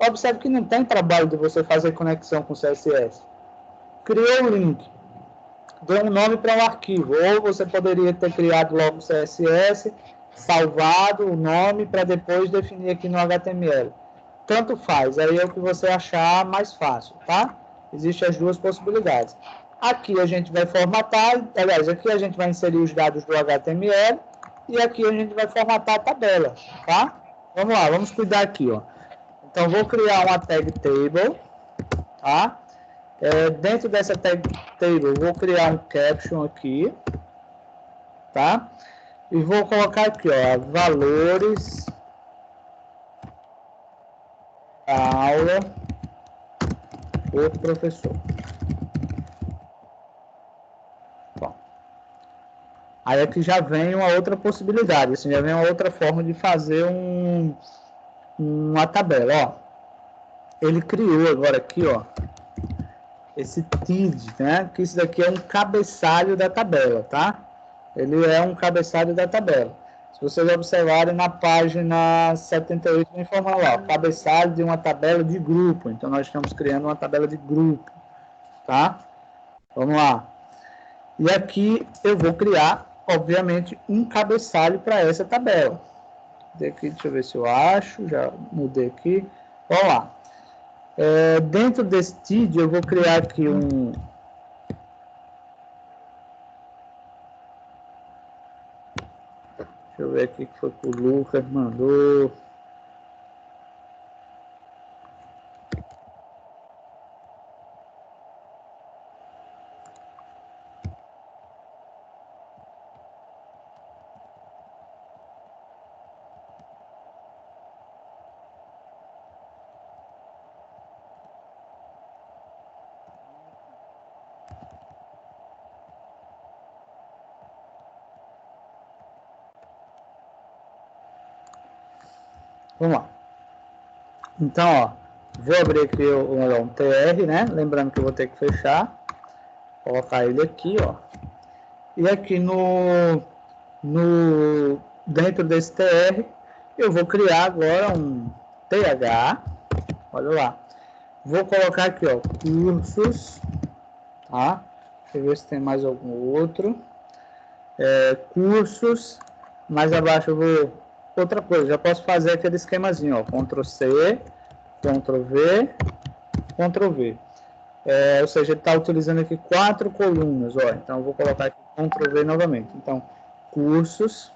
Observe que não tem trabalho de você fazer conexão com CSS. Criou o link, deu um nome para o arquivo, ou você poderia ter criado logo o CSS, salvado o nome para depois definir aqui no HTML. Tanto faz, aí é o que você achar mais fácil, tá? Existem as duas possibilidades. Aqui a gente vai formatar, aliás, aqui a gente vai inserir os dados do HTML e aqui a gente vai formatar a tabela, tá? Vamos lá, vamos cuidar aqui, ó. Então, vou criar uma tag table, tá? Dentro dessa tag table, vou criar um caption aqui, tá? E vou colocar aqui, ó, valores da aula do professor. Bom, aí aqui já vem uma outra possibilidade, assim, já vem uma outra forma de fazer uma tabela, ó. Ele criou agora aqui, ó, esse TID, né? Que isso daqui é um cabeçalho da tabela, tá? Ele é um cabeçalho da tabela. Se vocês observarem na página 78, vem informar lá, ó, cabeçalho de uma tabela de grupo. Então, nós estamos criando uma tabela de grupo, tá? Vamos lá. E aqui eu vou criar, obviamente, um cabeçalho para essa tabela. Daqui, deixa eu ver se eu acho, já mudei aqui. Vamos lá. Dentro desse TID, eu vou criar aqui um... Deixa eu ver aqui que foi que o Lucas mandou. Vamos lá. Então, ó, vou abrir aqui um TR, né? Lembrando que eu vou ter que fechar. Colocar ele aqui, ó. E aqui dentro desse TR, eu vou criar agora um TH. Olha lá. Vou colocar aqui, ó, cursos, tá? Deixa eu ver se tem mais algum outro. Cursos. Mais abaixo eu vou... Outra coisa, já posso fazer aquele esquemazinho, ó. Ctrl C, Ctrl V, Ctrl V. Ou seja, ele está utilizando aqui 4 colunas, ó. Então, eu vou colocar aqui Ctrl V novamente. Então, cursos.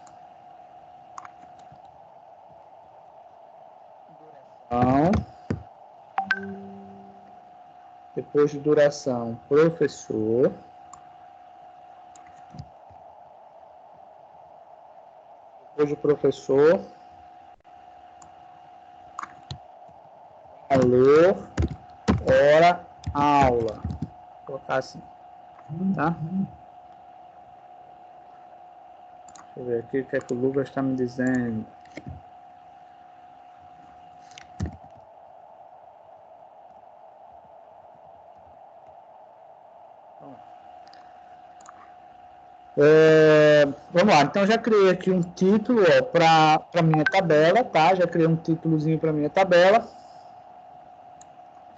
Duração. Depois de duração, professor. Depois de professor. Valor. Hora. Aula. Vou colocar assim. Tá? Deixa eu ver aqui o que é que o Lucas está me dizendo. Vamos lá, então já criei aqui um título para a minha tabela, tá? Já criei um títulozinho para a minha tabela.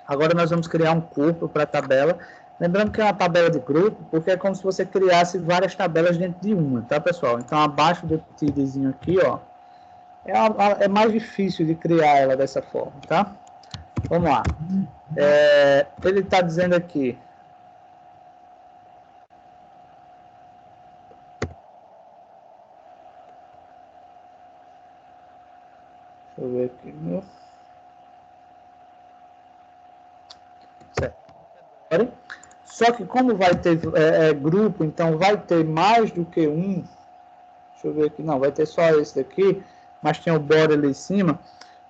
Agora nós vamos criar um corpo para a tabela. Lembrando que é uma tabela de grupo, porque é como se você criasse várias tabelas dentro de uma, tá, pessoal? Então, abaixo do TIDzinho aqui, ó, é mais difícil de criar ela dessa forma, tá? Vamos lá. Ele está dizendo aqui... Deixa eu ver aqui, meu... Certo. Só que como vai ter grupo, então vai ter mais do que um. Deixa eu ver aqui, não, vai ter só esse daqui, mas tem o body ali em cima.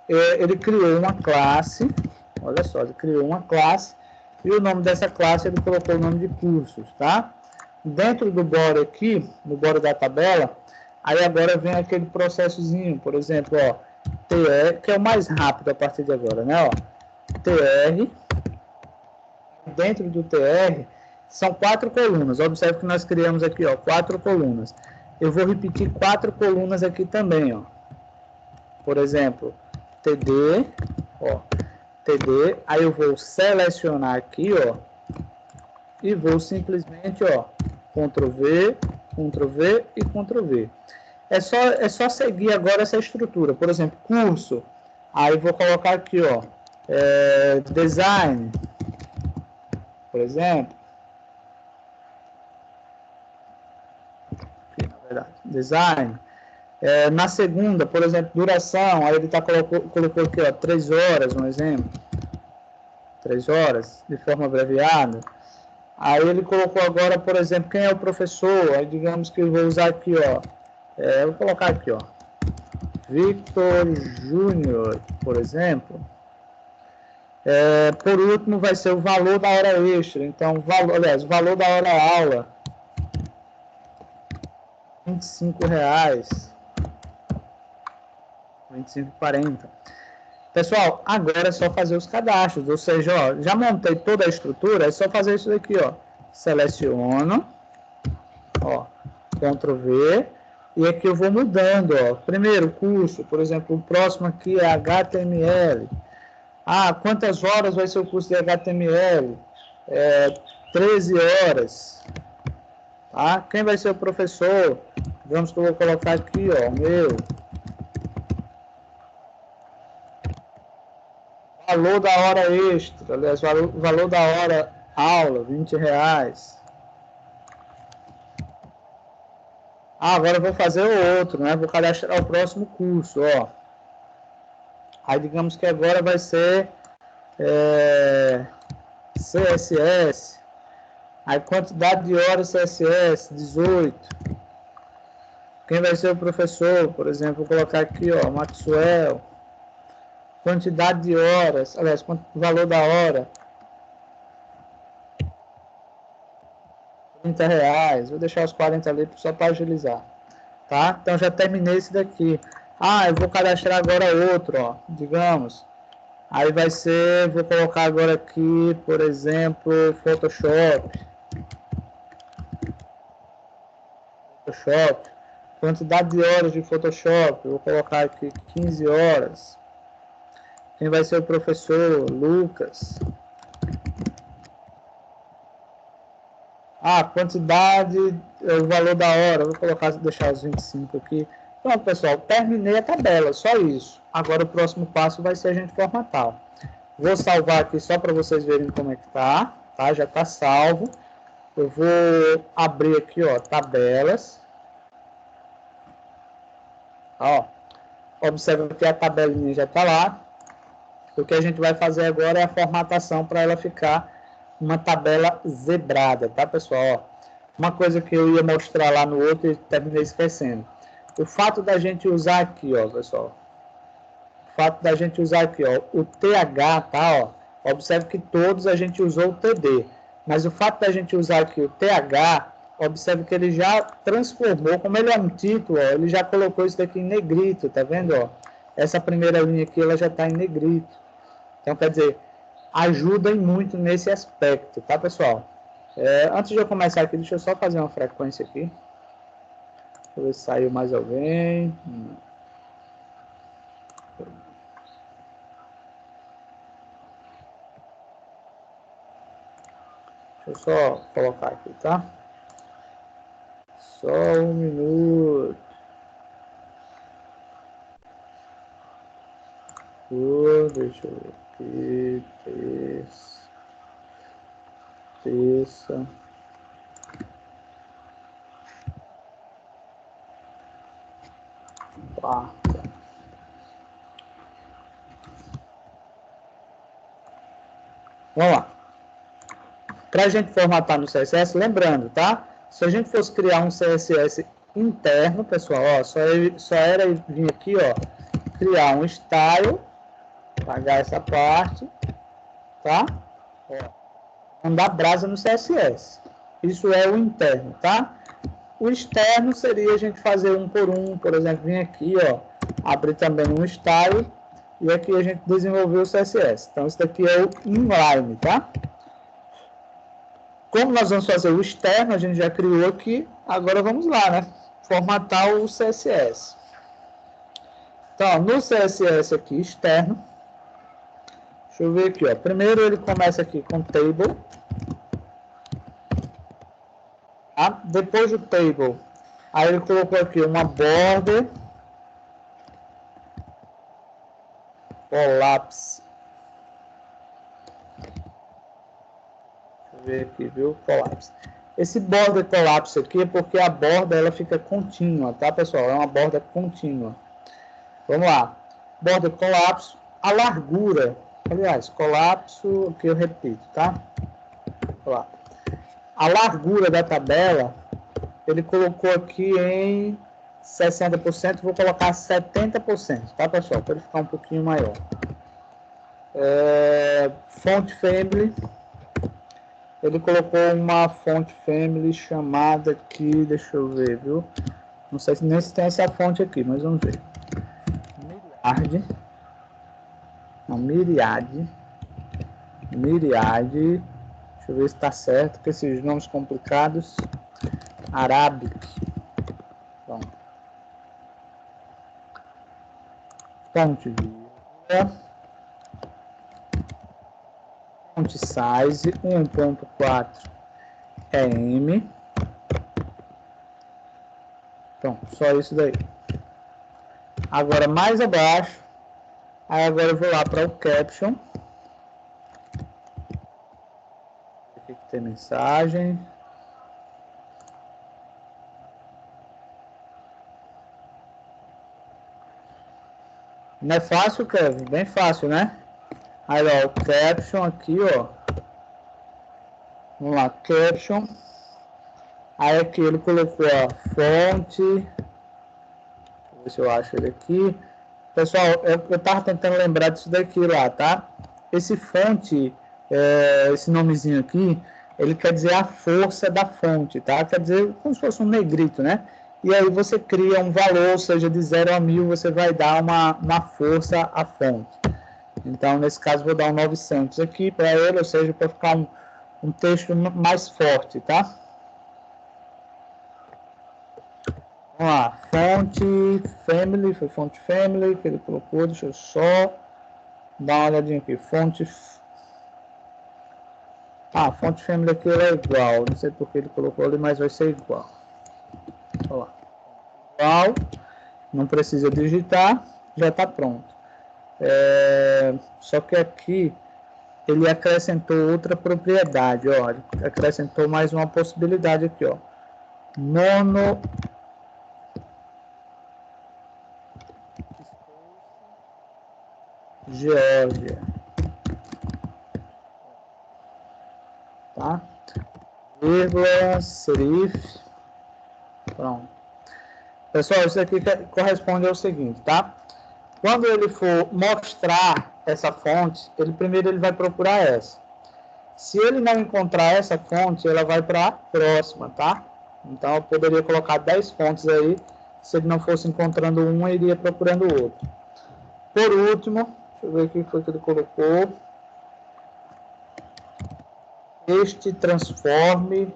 Ele criou uma classe, olha só, ele criou uma classe, e o nome dessa classe ele colocou o nome de cursos, tá? Dentro do body aqui, no body da tabela, aí agora vem aquele processozinho, por exemplo, ó, TR, que é o mais rápido a partir de agora, né, ó, TR. Dentro do TR, são 4 colunas. Observe que nós criamos aqui, ó, 4 colunas. Eu vou repetir 4 colunas aqui também, ó. Por exemplo, TD, ó, TD. Aí eu vou selecionar aqui, ó, e vou simplesmente, ó, Ctrl V, Ctrl V e Ctrl V. É só seguir agora essa estrutura. Por exemplo, curso. Aí vou colocar aqui, ó, design. Por exemplo, aqui, na verdade, design. Na segunda, por exemplo, duração, aí ele colocou aqui, ó, 3 horas, um exemplo. 3 horas, de forma abreviada. Aí ele colocou agora, por exemplo, quem é o professor. Aí digamos que eu vou usar aqui, ó. Eu vou colocar aqui, ó. Victor Júnior, por exemplo. Por último, vai ser o valor da hora extra. Então, o valor da hora aula. R$25. 25,40. Pessoal, agora é só fazer os cadastros. Ou seja, ó, já montei toda a estrutura. É só fazer isso daqui, ó. Seleciono. Ó. Ctrl V. E aqui eu vou mudando, ó. Primeiro, curso. Por exemplo, o próximo aqui é HTML. Quantas horas vai ser o curso de HTML? 13 horas. Tá? Quem vai ser o professor? Vamos que eu vou colocar aqui, ó, meu. Valor da hora extra, aliás, valor da hora aula, R$20. Agora eu vou fazer o outro, né? Vou cadastrar o próximo curso, ó. Aí digamos que agora vai ser CSS. Aí quantidade de horas CSS, 18. Quem vai ser o professor? Por exemplo, vou colocar aqui, ó, Maxwell. Quantidade de horas, aliás, valor da hora. R$30. Vou deixar os 40 ali só para agilizar. Tá? Então já terminei esse daqui. Ah, eu vou cadastrar agora outro, ó, digamos. Aí vai ser, vou colocar agora aqui, por exemplo, Photoshop. Photoshop. Quantidade de horas de Photoshop. Vou colocar aqui 15 horas. Quem vai ser o professor? Lucas. Ah, quantidade, o valor da hora. Vou colocar, deixar os 25 aqui. Pronto, pessoal. Terminei a tabela. Só isso. Agora o próximo passo vai ser a gente formatar. Vou salvar aqui só para vocês verem como é que tá. Tá? Já está salvo. Eu vou abrir aqui, ó, tabelas. Ó, observa que a tabelinha já está lá. O que a gente vai fazer agora é a formatação para ela ficar uma tabela zebrada, tá, pessoal? Ó, uma coisa que eu ia mostrar lá no outro e terminei esquecendo. O fato da gente usar aqui, ó, pessoal. O fato da gente usar aqui, ó, o TH, tá, ó. Observe que todos a gente usou o TD. Mas o fato da gente usar aqui o TH, observe que ele já transformou, como ele é um título, ó, ele já colocou isso daqui em negrito, tá vendo, ó? Essa primeira linha aqui, ela já está em negrito. Então, quer dizer, ajudem muito nesse aspecto, tá, pessoal? Antes de eu começar aqui, deixa eu só fazer uma frequência aqui. Deixa eu ver se saiu mais alguém. Deixa eu só colocar aqui, tá? Só um minuto. Deixa eu ver aqui. Terça. Quarta. Vamos lá. Para a gente formatar no CSS, lembrando, tá? Se a gente fosse criar um CSS interno, pessoal, ó, só era vir aqui, ó, criar um style, apagar essa parte, tá? Ó, mandar brasa no CSS. Isso é o interno, tá? O externo seria a gente fazer um, por exemplo, vir aqui, ó, abrir também um style e aqui a gente desenvolver o CSS. Então, isso daqui é o inline, tá? Como nós vamos fazer o externo, a gente já criou aqui, agora vamos lá, né? Formatar o CSS. Então, no CSS aqui, externo, deixa eu ver aqui, ó. Primeiro ele começa aqui com table. Tá? Depois do table, aí ele colocou aqui uma border, collapse. Deixa eu ver aqui, viu? Collapse. Esse border collapse aqui é porque a borda ela fica contínua, tá, pessoal? É uma borda contínua. Vamos lá. Border collapse, a largura. Aliás, colapso, que eu repito, tá? Vamos lá. A largura da tabela, ele colocou aqui em 60%, vou colocar 70%, tá, pessoal? Para ele ficar um pouquinho maior. Font family, ele colocou uma font family chamada aqui, deixa eu ver, viu? Não sei nem se tem essa fonte aqui, mas vamos ver. Myriad. Deixa eu ver se está certo, porque esses nomes complicados. Arabic. Pronto. Fonte vírgula. Fonte size 1.4 EM. Pronto, só isso daí. Agora mais abaixo, aí agora eu vou lá para o caption. Aqui tem mensagem. Não é fácil, Kevin? Bem fácil, né? Aí, ó, o caption aqui, ó. Vamos lá, caption. Aí aqui ele colocou a fonte. Deixa eu ver se eu acho ele aqui. Pessoal, eu tava tentando lembrar disso daqui lá, tá? Esse fonte, esse nomezinho aqui, ele quer dizer a força da fonte, tá? Quer dizer como se fosse um negrito, né? e aí você cria um valor, seja de 0 a 1000, você vai dar uma força à fonte. Então, nesse caso, vou dar um 900 aqui para ele, ou seja, para ficar um texto mais forte, tá? Vamos lá, fonte family, foi fonte family que ele colocou, deixa eu só dar uma olhadinha aqui, fonte family aqui é igual, não sei porque ele colocou ali, mas vai ser igual. Olha lá. Igual, não precisa digitar, já está pronto. Só que aqui ele acrescentou outra propriedade, ó, ele acrescentou mais uma possibilidade aqui, ó. Mono Geórgia, tá? Vírgula, serif, pronto. Pessoal, isso aqui corresponde ao seguinte, tá? Quando ele for mostrar essa fonte, primeiro ele vai procurar essa. Se ele não encontrar essa fonte, ela vai para a próxima, tá? Então, eu poderia colocar 10 fontes aí. Se ele não fosse encontrando uma, iria procurando outra. Por último, deixa eu ver o que foi que ele colocou. Este transforme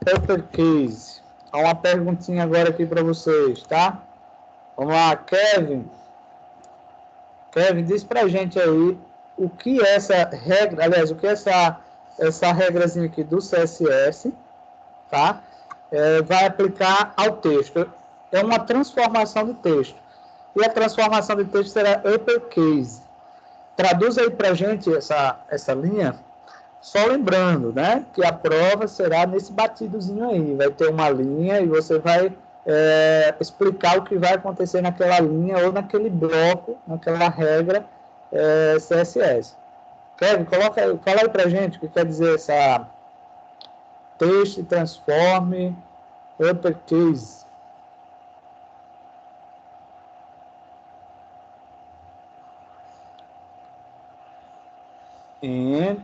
uppercase. Há uma perguntinha agora aqui para vocês, tá? Vamos lá, Kevin. Kevin, diz pra gente aí o que essa regra, aliás, o que essa regrazinha aqui do CSS, tá? Vai aplicar ao texto. É uma transformação de texto. E a transformação de texto será uppercase. Traduz aí pra gente essa linha, só lembrando, né, que a prova será nesse batidozinho aí. Vai ter uma linha e você vai explicar o que vai acontecer naquela linha ou naquele bloco, naquela regra CSS. Kevin, fala aí pra gente o que quer dizer essa texto transforme uppercase.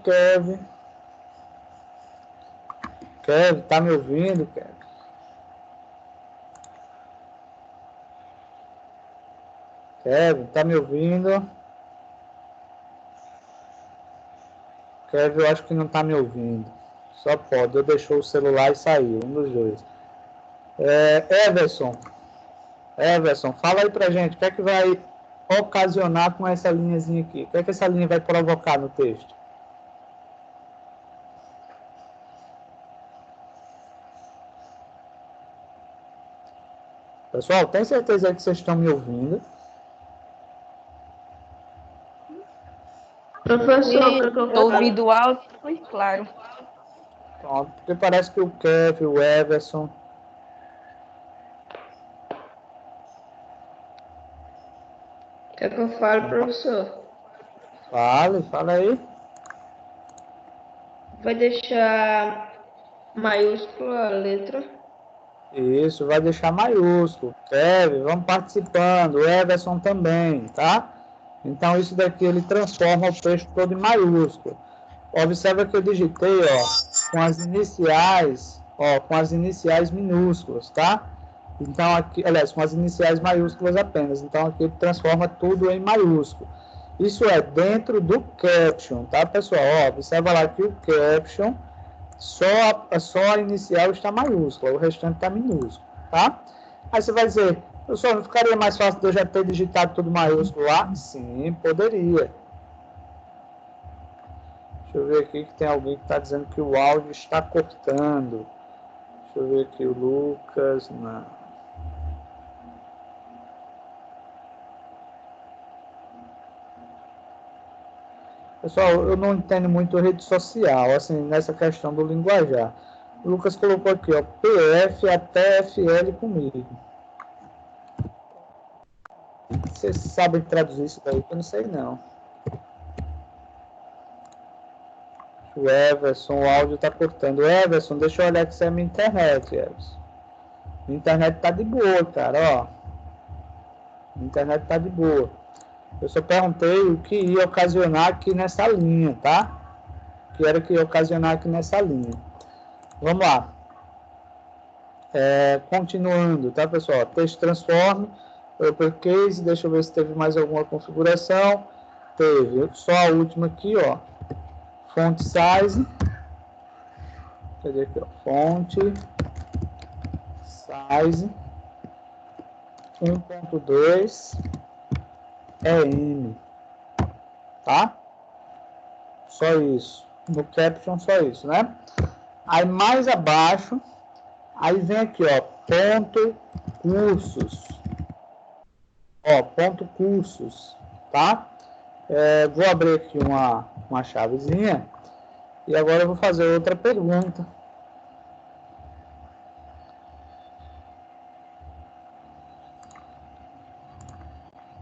Kevin. Kevin, tá me ouvindo, Kevin? Kevin, tá me ouvindo? Kevin, eu acho que não tá me ouvindo. Só pode, eu deixou o celular e saiu, um dos dois. Everson, fala aí pra gente, o que é que vai ocasionar com essa linhazinha aqui? O que é que essa linha vai provocar no texto? Pessoal, tem certeza que vocês estão me ouvindo? Professor, estou ouvindo alto e claro. Pronto, porque parece que o Kevin, o Everson... Quer que eu fale, professor? Fala aí. Vai deixar maiúscula a letra? Isso, vai deixar maiúsculo. Kevin, vamos participando. O Everson também, tá? Então, isso daqui ele transforma o texto todo em maiúsculo. Observa que eu digitei, ó, com as iniciais minúsculas, tá? Então, aqui, aliás, com as iniciais maiúsculas apenas. Então, aqui ele transforma tudo em maiúsculo. Isso é dentro do caption, tá, pessoal? Ó, observa lá que o caption, só a inicial está maiúscula, o restante está minúsculo, tá? Aí você vai dizer, professor, não ficaria mais fácil de eu já ter digitado tudo maiúsculo lá? Sim, poderia. Deixa eu ver aqui que tem alguém que está dizendo que o áudio está cortando. Deixa eu ver aqui o Lucas. Não. Pessoal, eu não entendo muito rede social, assim, nessa questão do linguajar. O Lucas colocou aqui, ó, PF até FL comigo. Vocês sabem traduzir isso daí? Eu não sei, não. O Everson, o áudio tá cortando. Everson, deixa eu olhar que isso é a minha internet, Everson. Minha internet tá de boa, cara, ó. Minha internet tá de boa. Eu só perguntei o que ia ocasionar aqui nessa linha, tá? O que era que ia ocasionar aqui nessa linha. Vamos lá. Continuando, tá, pessoal? Texto transform, uppercase, deixa eu ver se teve mais alguma configuração. Teve, só a última aqui, ó. Font size. Cadê aqui, ó? Font size 1.2 EM. Tá? Só isso. No caption, só isso, né? Aí, mais abaixo, aí vem aqui, ó, ponto cursos. Ó, ponto cursos, tá? Vou abrir aqui uma chavezinha e agora eu vou fazer outra pergunta.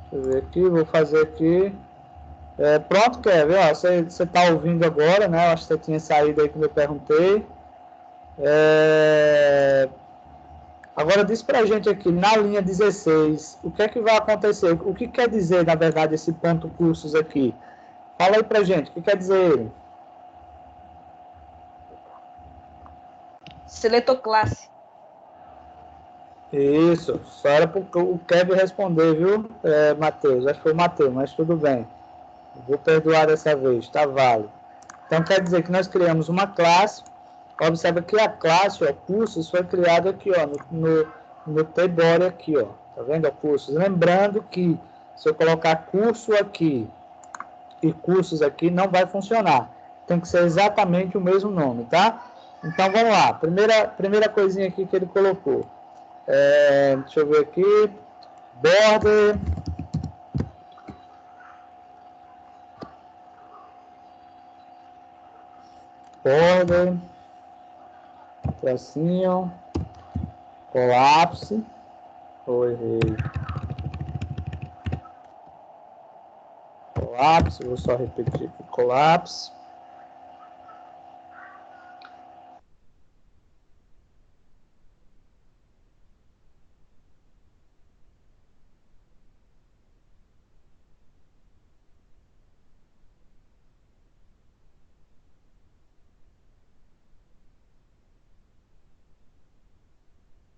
Deixa eu ver aqui, vou fazer aqui. Pronto, Kevin, ó, você está ouvindo agora, né? Eu acho que você tinha saído aí quando eu perguntei. Agora diz pra gente aqui, na linha 16, o que é que vai acontecer? O que quer dizer, na verdade, esse ponto cursos aqui? Fala aí pra gente, o que quer dizer ele? Seletor classe. Isso, só era para o Kevin responder, viu, Matheus? Acho que foi o Matheus, mas tudo bem. Vou perdoar dessa vez, tá válido. Então, quer dizer que nós criamos uma classe. Observa que a classe, ó, cursos, foi criada aqui, ó, no T-Body aqui, ó. Tá vendo, ó, cursos? Lembrando que se eu colocar curso aqui e cursos aqui, não vai funcionar. Tem que ser exatamente o mesmo nome, tá? Então, vamos lá. Primeira coisinha aqui que ele colocou. Deixa eu ver aqui. Border. Border. Tracinho. Colapse. Errei. Colapse. Vou só repetir aqui. Colapse.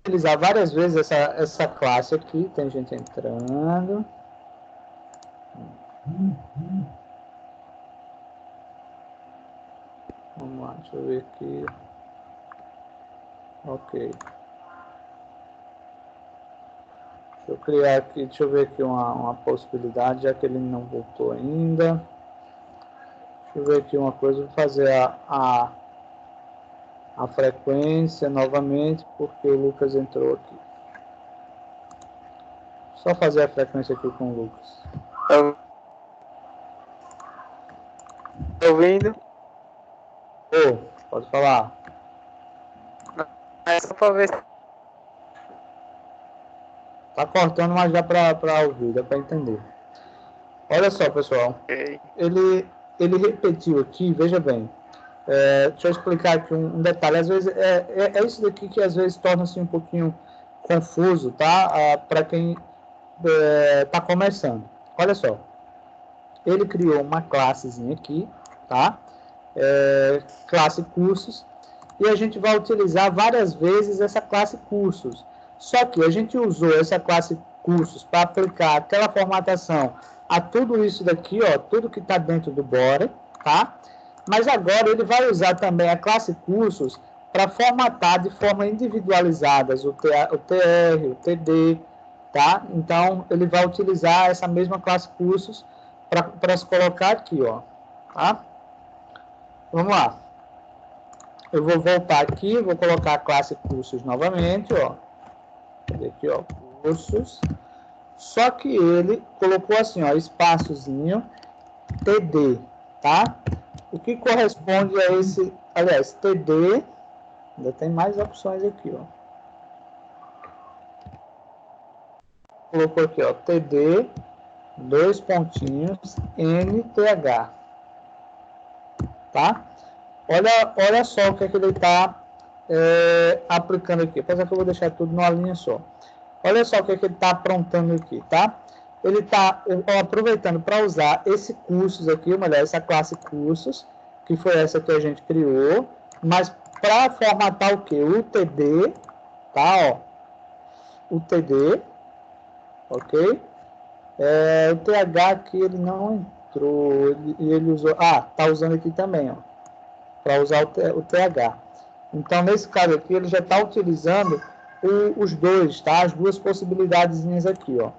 Utilizar várias vezes essa classe aqui. Tem gente entrando. Vamos lá, deixa eu ver aqui. Ok. Deixa eu criar aqui, deixa eu ver aqui uma possibilidade, já que ele não voltou ainda. Deixa eu ver aqui uma coisa, vou fazer a frequência novamente, porque o Lucas entrou aqui. Só fazer a frequência aqui com o Lucas. Tá ouvindo? Pode falar. É só para ver. Tá cortando, mas dá para ouvir, dá para entender. Olha só, pessoal. Okay. Ele repetiu aqui, veja bem. Deixa eu explicar aqui um detalhe. Às vezes, é isso daqui que às vezes torna-se um pouquinho confuso, tá? Para quem está começando. Olha só. Ele criou uma classezinha aqui, tá? Classe cursos. E a gente vai utilizar várias vezes essa classe cursos. Só que a gente usou essa classe cursos para aplicar aquela formatação a tudo isso daqui, ó, tudo que está dentro do body, tá? Mas agora ele vai usar também a classe cursos para formatar de forma individualizada o TR, o TD, tá? Então, ele vai utilizar essa mesma classe cursos para se colocar aqui, ó, tá? Vamos lá. Eu vou voltar aqui, vou colocar a classe cursos novamente, ó. Aqui, ó, cursos. Só que ele colocou assim, ó, espaçozinho TD, tá? O que corresponde a esse, aliás, TD, ainda tem mais opções aqui, ó. Colocou aqui, ó, TD, 2 pontinhos, NTH, tá? Olha só o que é que ele está aplicando aqui. Apesar que eu vou deixar tudo numa linha só. Olha só o que é que ele está aprontando aqui, tá? Ele está aproveitando para usar esse cursos aqui, ou melhor, essa classe cursos, que foi essa que a gente criou, mas para formatar o quê? O TD, tá? Ó, o TD, ok? O TH aqui ele não entrou, ele usou, tá usando aqui também, ó, para usar o TH. Então, nesse caso aqui, ele já está utilizando os dois, tá? As duas possibilidades aqui, ó.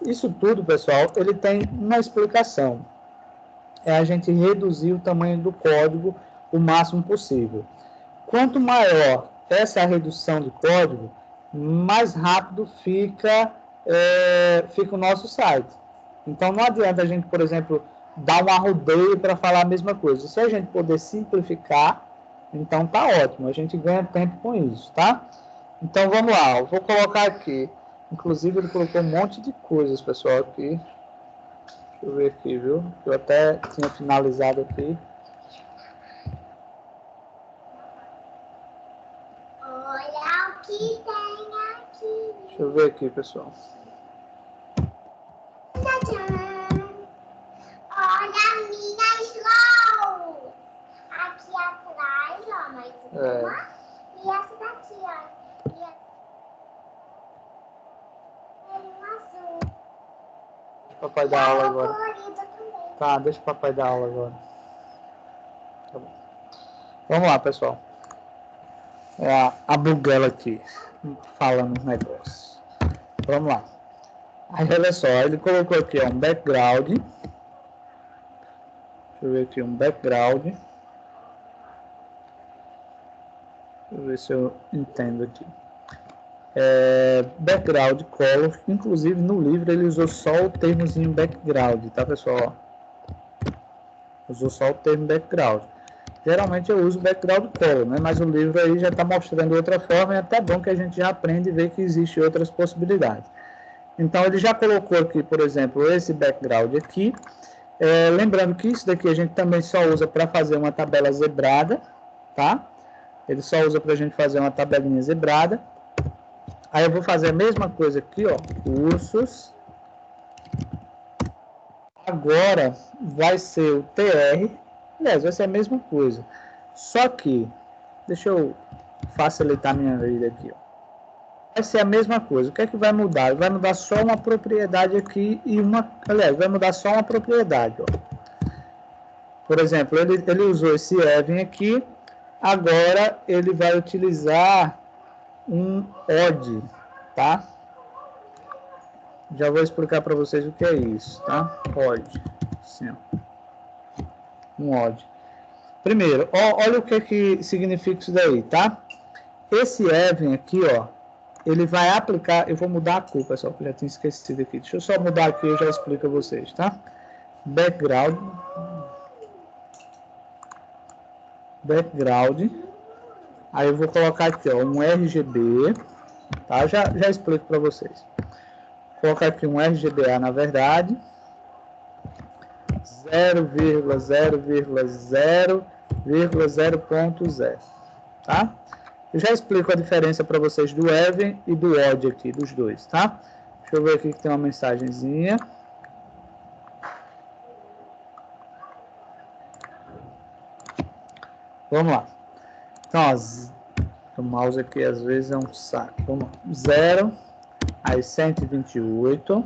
Isso tudo, pessoal, ele tem uma explicação. É a gente reduzir o tamanho do código o máximo possível. Quanto maior essa redução de código, mais rápido fica o nosso site. Então, não adianta a gente, por exemplo, dar um arrodeio para falar a mesma coisa. Se a gente puder simplificar, então tá ótimo. A gente ganha tempo com isso, tá? Então, vamos lá. Eu vou colocar aqui. Inclusive, ele colocou um monte de coisas, pessoal, aqui. Deixa eu ver aqui, viu? Eu até tinha finalizado aqui. Olha o que tem aqui. Deixa eu ver aqui, pessoal. Olha a minha slow. Aqui atrás, ó, mais uma. E essa daqui, ó. E um azul. Papai dá aula agora. Colorida também. Tá, deixa o papai dar aula agora. Tá bom. Vamos lá, pessoal. A Buguela aqui, falando os negócios. Vamos lá. Aí, olha só, ele colocou aqui ó, um background. Deixa eu ver aqui, um background. Deixa eu ver se eu entendo aqui. Background color. Inclusive, no livro, ele usou só o termozinho background, tá, pessoal? Usou só o termo background. Geralmente eu uso background color, né? Mas o livro aí já está mostrando outra forma e é até bom que a gente já aprende e vê que existem outras possibilidades. Então, ele já colocou aqui, por exemplo, esse background aqui. Lembrando que isso daqui a gente também só usa para fazer uma tabela zebrada, tá? Ele só usa para a gente fazer uma tabelinha zebrada. Aí eu vou fazer a mesma coisa aqui, ó, cursos. Agora vai ser o TR. Aliás, vai ser a mesma coisa. Só que, deixa eu facilitar minha vida aqui, ó. Vai ser a mesma coisa. O que é que vai mudar? Vai mudar só uma propriedade aqui e uma... Aliás, vai mudar só uma propriedade, ó. Por exemplo, ele usou esse even aqui. Agora, ele vai utilizar um odd, tá? Já vou explicar para vocês o que é isso, tá? Odd. Assim, ó. Um odd. Primeiro, olha o que significa isso daí, tá? Esse even aqui, ó, ele vai aplicar... Eu vou mudar a cor, pessoal, que eu já tinha esquecido aqui. Deixa eu só mudar aqui e eu já explico a vocês, tá? Background. Aí eu vou colocar aqui, ó, um RGB, tá? Já explico para vocês. Vou colocar aqui um RGBA, na verdade. 0,0,0,0.0, tá? Eu já explico a diferença para vocês do even e do odd aqui, dos dois, tá? Deixa eu ver aqui que tem uma mensagenzinha. Vamos lá. Então, ó, o mouse aqui às vezes é um saco. Vamos lá. 0, aí 128.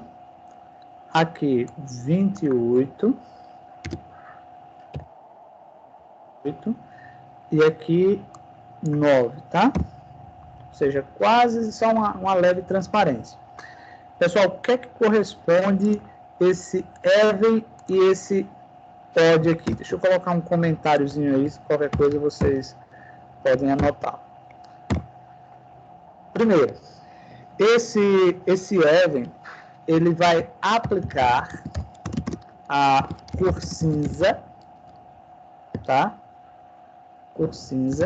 Aqui, 28. E aqui, 9, tá? Ou seja, quase só uma leve transparência. Pessoal, o que é que corresponde esse even e esse odd aqui? Deixa eu colocar um comentáriozinho aí, se qualquer coisa vocês podem anotar. Primeiro, esse even, ele vai aplicar a cor cinza, tá? Cor cinza.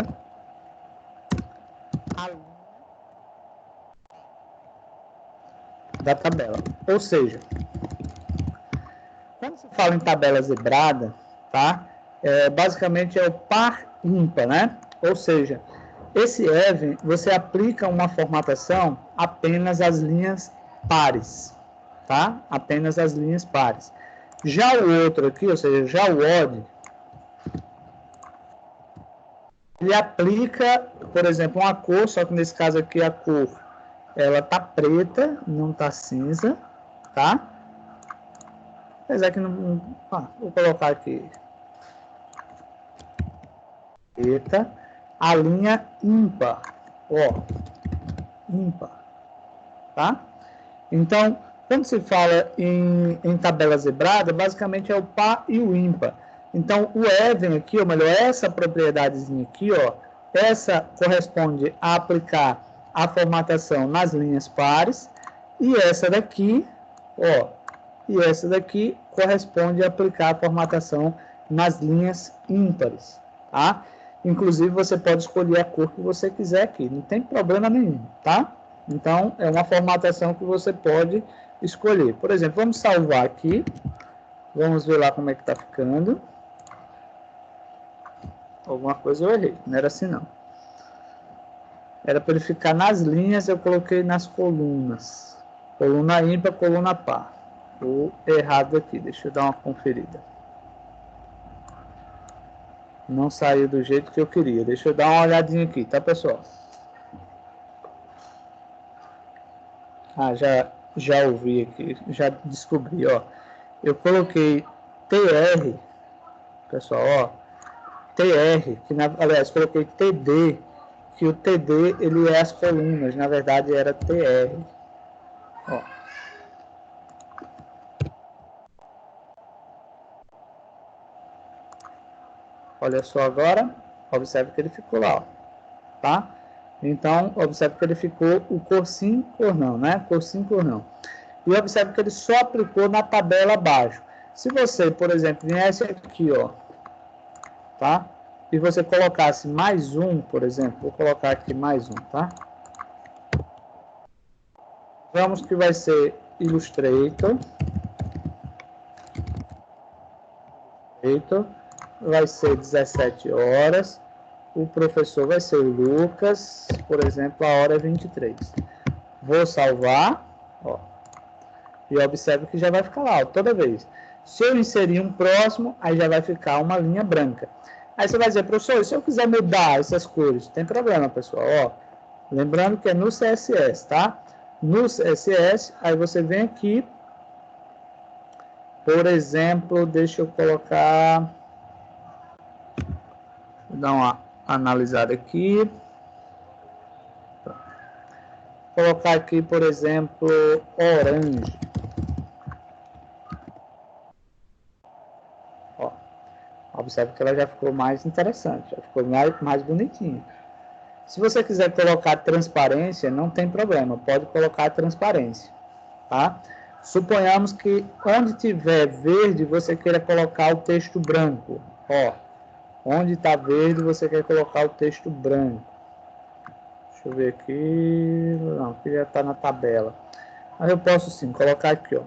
Da tabela. Ou seja, quando se fala em tabela zebrada, tá? Basicamente é o par ímpar, né? Ou seja, esse even, você aplica uma formatação apenas às linhas pares, tá? Apenas às linhas pares. Já o outro aqui, ou seja, já o odd, ele aplica, por exemplo, uma cor, só que nesse caso aqui a cor, ela tá preta, não tá cinza, tá? Apesar que não... vou colocar aqui. Preta. A linha ímpar. Ó. Ímpar. Tá? Então, quando se fala em tabela zebrada, basicamente é o par e o ímpar. Então, o even aqui, ou melhor, essa propriedadezinha aqui, ó, essa corresponde a aplicar a formatação nas linhas pares, e essa daqui, ó, e essa daqui corresponde a aplicar a formatação nas linhas ímpares, tá? Inclusive, você pode escolher a cor que você quiser aqui, não tem problema nenhum, tá? Então, é uma formatação que você pode escolher. Por exemplo, vamos salvar aqui, vamos ver lá como é que tá ficando. Alguma coisa eu errei, não era assim não. Era para ele ficar nas linhas, eu coloquei nas colunas. Coluna ímpar, coluna par. Estou errado aqui, deixa eu dar uma conferida. Não saiu do jeito que eu queria. Deixa eu dar uma olhadinha aqui, tá, pessoal? Ah, já ouvi aqui, já descobri, ó. Eu coloquei TR, pessoal, ó. TR, aliás, coloquei TD, que o TD, ele é as colunas, na verdade era TR. Ó. Olha só agora, observe que ele ficou lá, ó, tá? Então, observe que ele ficou o cor sim, cor não, né? Cor sim, cor não. E observe que ele só aplicou na tabela abaixo. Se você, por exemplo, viesse aqui, ó, tá? E você colocasse mais um, por exemplo, vou colocar aqui mais um, tá? Vamos que vai ser Illustrator. Vai ser 17 horas. O professor vai ser o Lucas, por exemplo, a hora é 23. Vou salvar, ó. E observe que já vai ficar lá, ó, toda vez. Se eu inserir um próximo, aí já vai ficar uma linha branca. Aí você vai dizer, professor, se eu quiser mudar essas cores, não tem problema, pessoal, ó. Lembrando que é no CSS, tá? No CSS, aí você vem aqui, por exemplo, deixa eu colocar, vou dar uma analisada aqui. Vou colocar aqui, por exemplo, orange. Ó, observe que ela já ficou mais interessante, já ficou mais bonitinha. Se você quiser colocar transparência, não tem problema, pode colocar transparência, tá? Suponhamos que onde tiver verde, você queira colocar o texto branco, ó. Onde está verde, você quer colocar o texto branco. Deixa eu ver aqui, não, aqui já está na tabela. Mas eu posso sim colocar aqui, ó.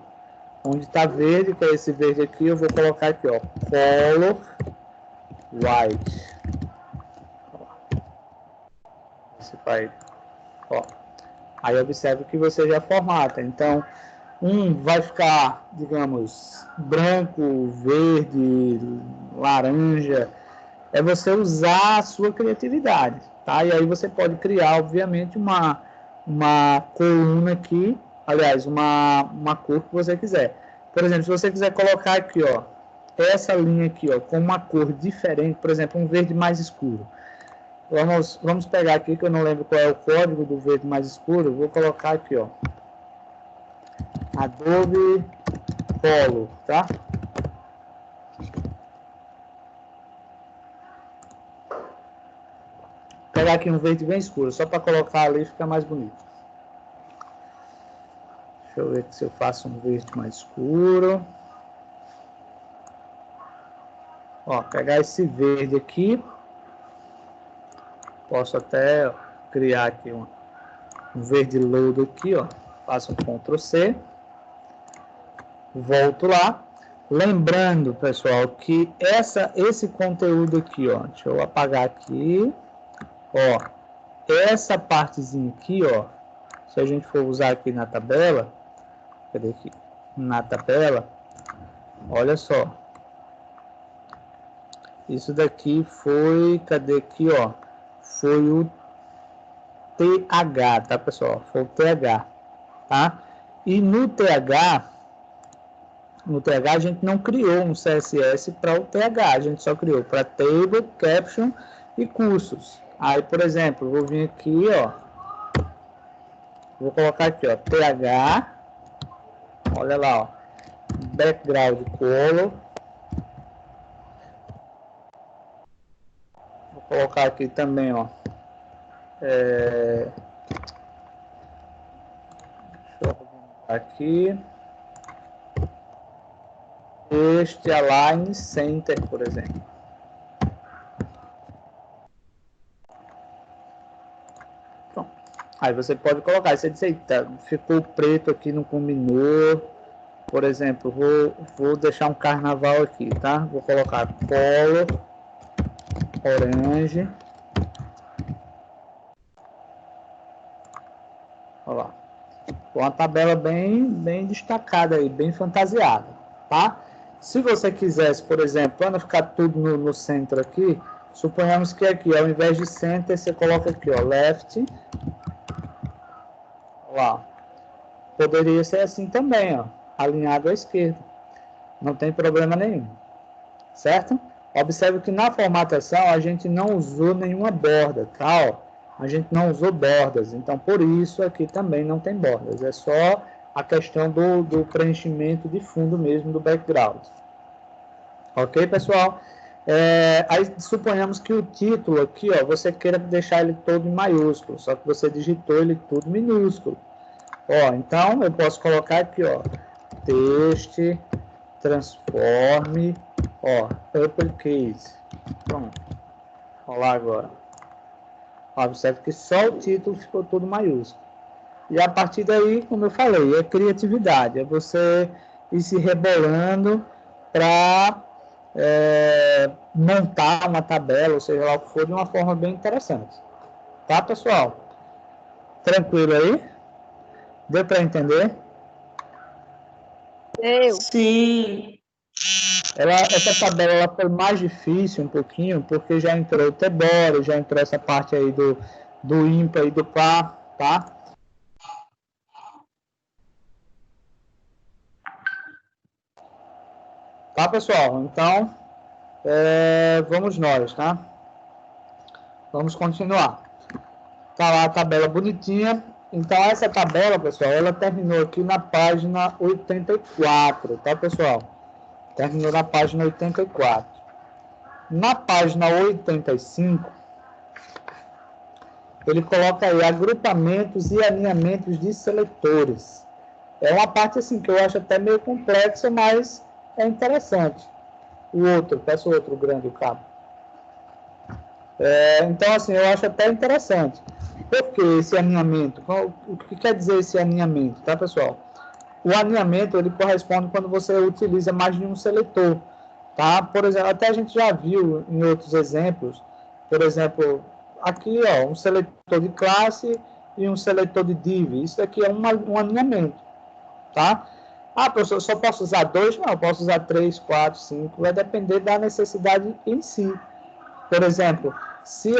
Onde está verde, que é esse verde aqui, eu vou colocar aqui, ó, color white. Esse vai, ó. Aí observe que você já formata. Então, vai ficar, digamos, branco, verde, laranja. É você usar a sua criatividade, tá? E aí você pode criar, obviamente, uma coluna aqui, aliás, uma cor que você quiser. Por exemplo, se você quiser colocar aqui, ó, essa linha aqui, ó, com uma cor diferente, por exemplo, um verde mais escuro. Vamos pegar aqui, que eu não lembro qual é o código do verde mais escuro, vou colocar aqui, ó, Adobe Color, tá? Vou pegar aqui um verde bem escuro, só para colocar ali fica mais bonito. Deixa eu ver se eu faço um verde mais escuro. Ó, pegar esse verde aqui. Posso até criar aqui um verde lodo aqui, ó. Faço um Ctrl C. Volto lá. Lembrando, pessoal, que esse conteúdo aqui, ó. Deixa eu apagar aqui. Ó, essa partezinha aqui, ó. Se a gente for usar aqui na tabela. Cadê aqui? Na tabela. Olha só. Isso daqui foi, cadê aqui, ó? foi o TH, tá, pessoal? Foi o TH, tá? E no TH a gente não criou um CSS para o TH, a gente só criou para Table, Caption e Cursos. Aí, por exemplo, vou vir aqui, ó, vou colocar aqui, ó, TH, olha lá, ó, Background Color. Vou colocar aqui também, ó, deixa eu aqui, este Align Center, por exemplo. Pronto. Aí você pode colocar, você diz, eita, ficou preto aqui, não combinou. Por exemplo, vou deixar um carnaval aqui, tá? Vou colocar color, orange. Olha lá. Uma tabela bem destacada aí, bem fantasiada, tá? Se você quisesse, por exemplo, para não ficar tudo no centro aqui, suponhamos que aqui, ao invés de center, você coloca aqui, ó, left. Olha lá. Poderia ser assim também, ó, alinhado à esquerda. Não tem problema nenhum, certo? Observe que na formatação a gente não usou nenhuma borda, tá? Ó, a gente não usou bordas, então por isso aqui também não tem bordas. É só a questão do preenchimento de fundo mesmo do background. Ok, pessoal? Aí suponhamos que o título aqui, ó, você queira deixar ele todo em maiúsculo, só que você digitou ele tudo minúsculo. Ó, então eu posso colocar aqui, ó, texto, transforme, ó, uppercase. Pronto. Olha lá agora. Ó, observe que só o título ficou todo maiúsculo. E a partir daí, como eu falei, é criatividade, é você ir se rebolando para montar uma tabela, ou seja lá o que for, de uma forma bem interessante. Tá, pessoal? Tranquilo aí? Deu para entender? Deu. Sim. Essa tabela ela foi mais difícil um pouquinho, porque já entrou o Tebore, já entrou essa parte aí do ímpar e do par, tá? Tá, pessoal? Então, vamos nós, tá? Vamos continuar. Tá lá a tabela bonitinha. Então, essa tabela, pessoal, ela terminou aqui na página 84, tá, pessoal? Terminou na página 84. Na página 85, ele coloca aí agrupamentos e alinhamentos de seletores. É uma parte assim que eu acho até meio complexa, mas é interessante. Peço outro grande cabo. Então, assim, eu acho até interessante. Por que esse alinhamento? O que quer dizer esse alinhamento, tá, pessoal? O alinhamento, ele corresponde quando você utiliza mais de um seletor, tá? Por exemplo, até a gente já viu em outros exemplos, por exemplo, aqui, ó, um seletor de classe e um seletor de div. Isso aqui é um alinhamento, tá? Ah, professor, eu só posso usar 2? Não, eu posso usar 3, 4, 5. Vai depender da necessidade em si. Por exemplo, se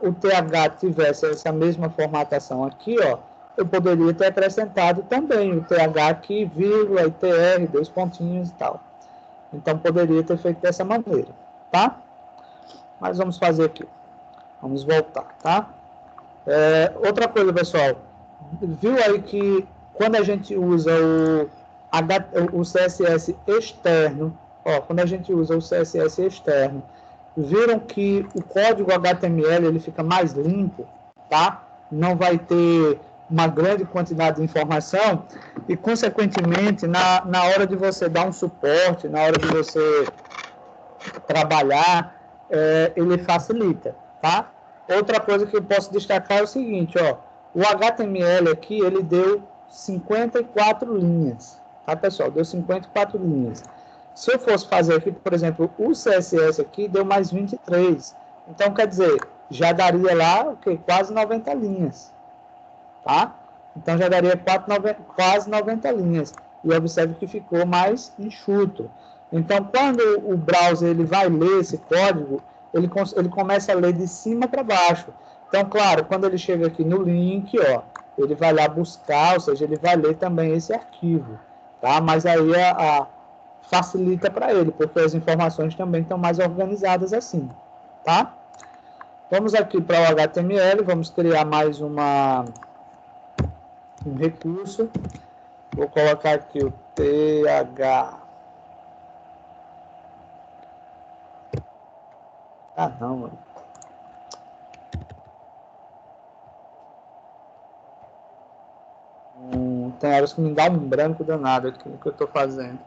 o TH tivesse essa mesma formatação aqui, ó, eu poderia ter acrescentado também o TH aqui, vírgula, e TR, 2 pontinhos e tal. Então, poderia ter feito dessa maneira, tá? Mas vamos fazer aqui. Vamos voltar, tá? Outra coisa, pessoal. Viu aí que quando a gente usa o CSS externo, ó, quando a gente usa o CSS externo, viram que o código HTML ele fica mais limpo, tá? Não vai ter uma grande quantidade de informação e, consequentemente, na hora de você dar um suporte, na hora de você trabalhar, ele facilita, tá? Outra coisa que eu posso destacar é o seguinte, ó, o HTML aqui, ele deu 54 linhas, tá, pessoal? Deu 54 linhas. Se eu fosse fazer aqui, por exemplo, o CSS aqui deu mais 23. Então, quer dizer, já daria lá o quê? Quase 90 linhas. Tá? Então, já daria quase 90 linhas. E observe que ficou mais enxuto. Então, quando o browser ele vai ler esse código, ele começa a ler de cima para baixo. Então, claro, quando ele chega aqui no link, ó, ele vai lá buscar, ou seja, ele vai ler também esse arquivo, tá? Mas aí facilita para ele, porque as informações também estão mais organizadas assim, tá? Vamos aqui para o HTML, vamos criar mais um recurso. Vou colocar aqui o TH. Ah, não, mano. Tem horas que me dá um branco danado aqui no que eu estou fazendo.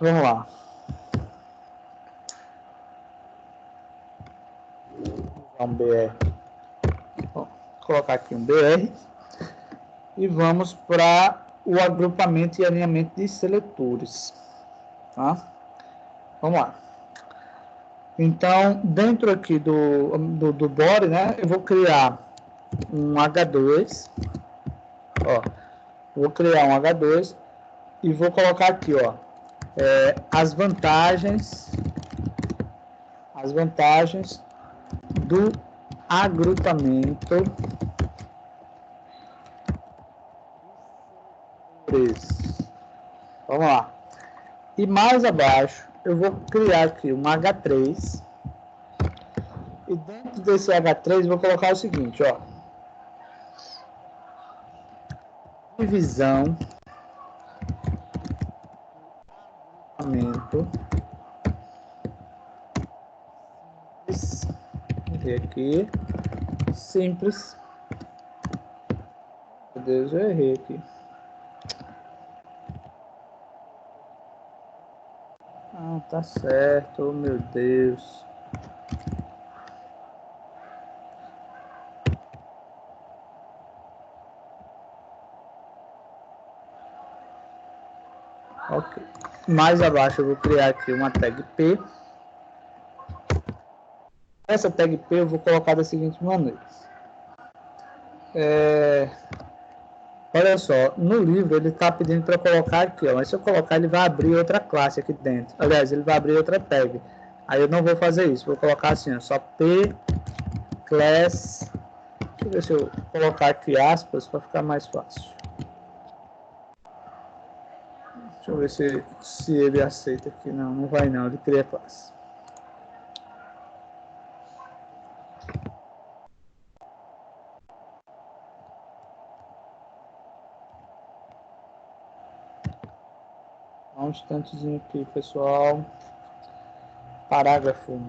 Vamos lá. Um BR. Vou colocar aqui um BR. E vamos para o agrupamento e alinhamento de seletores. Tá? Vamos lá. Então, dentro aqui do body, né, eu vou criar um H2. Ó, vou criar um H2 e vou colocar aqui, ó, as vantagens do agrupamento. Vamos lá. E mais abaixo, eu vou criar aqui um H3. E dentro desse H3, eu vou colocar o seguinte, ó. Divisão. E aqui. Simples. Meu Deus, eu errei aqui. Ah, tá certo, oh, meu Deus. Ok. Mais abaixo eu vou criar aqui uma tag P. Essa tag P eu vou colocar da seguinte maneira. Olha só, no livro ele está pedindo para colocar aqui, ó, mas se eu colocar ele vai abrir outra classe aqui dentro. Aliás, ele vai abrir outra tag. Aí eu não vou fazer isso, vou colocar assim, ó, só P class. Deixa eu ver se eu colocar aqui aspas para ficar mais fácil. Deixa eu ver se ele aceita aqui. Não, não vai não, ele cria classe. Um instantezinho aqui, pessoal. Parágrafo 1.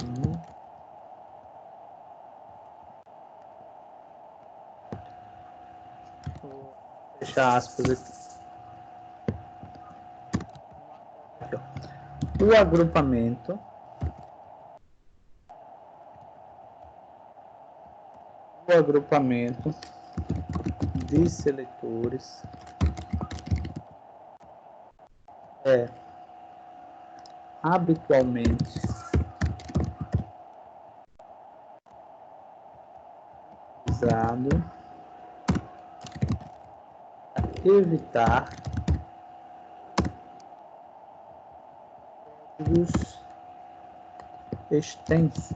Vou fechar aspas aqui. O agrupamento de seletores é habitualmente usado para evitar códigos extensos.